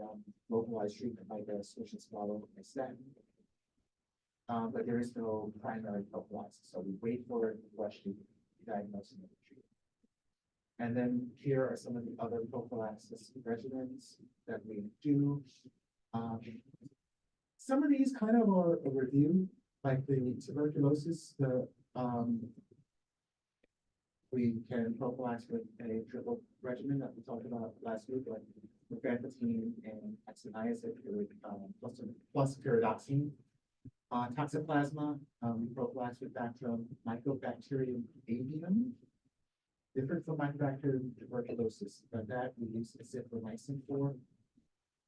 localized treatment like a switch and swallow and statin. But there is no primary prophylaxis, so we wait for it to rush to diagnose and treat. And then here are some of the other prophylaxis regimens that we do. Some of these kind of are a review, like the tuberculosis, we can prophylax with a triple regimen that we talked about last week, like rifampicin and isoniazid plus pyridoxine. Toxoplasma, we prophylax with Bactrim, Mycobacterium avium, different from Mycobacterium tuberculosis, but that we use azithromycin for.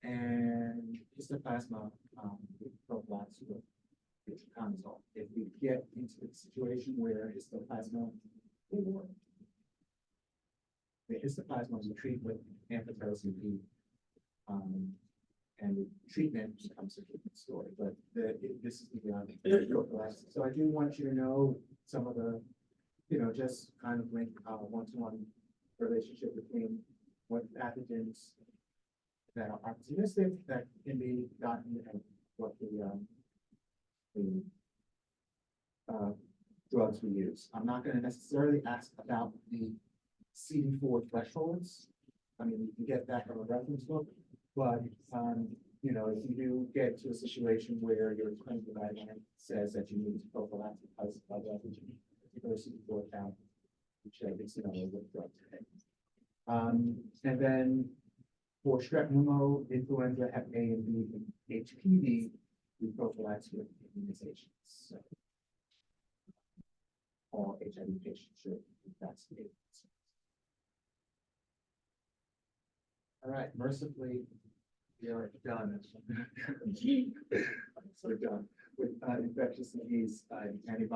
And histoplasma, we prophylax with itraconazole. If we get into the situation where histoplasma or the histoplasma we treat with amphotericin B, and the treatment becomes a different story, but this is the prophylaxis. So I do want you to know some of the, just kind of link one-to-one relationship between what pathogens that are opportunistic that can be gotten and what the drugs we use. I'm not going to necessarily ask about the CD4 thresholds. I mean, you can get that from a reference book, but if you do get to a situation where your clinical guideline says that you need to prophylax because of a particular CD4 count, which I guess what drug to take. And then for strep pneumo, influenza, Hep A and B, and HPV, we prophylax with immunizations. So all HIV patients should be vaccinated. All right, mercifully, we are done. We're done with infectious disease antibiotics.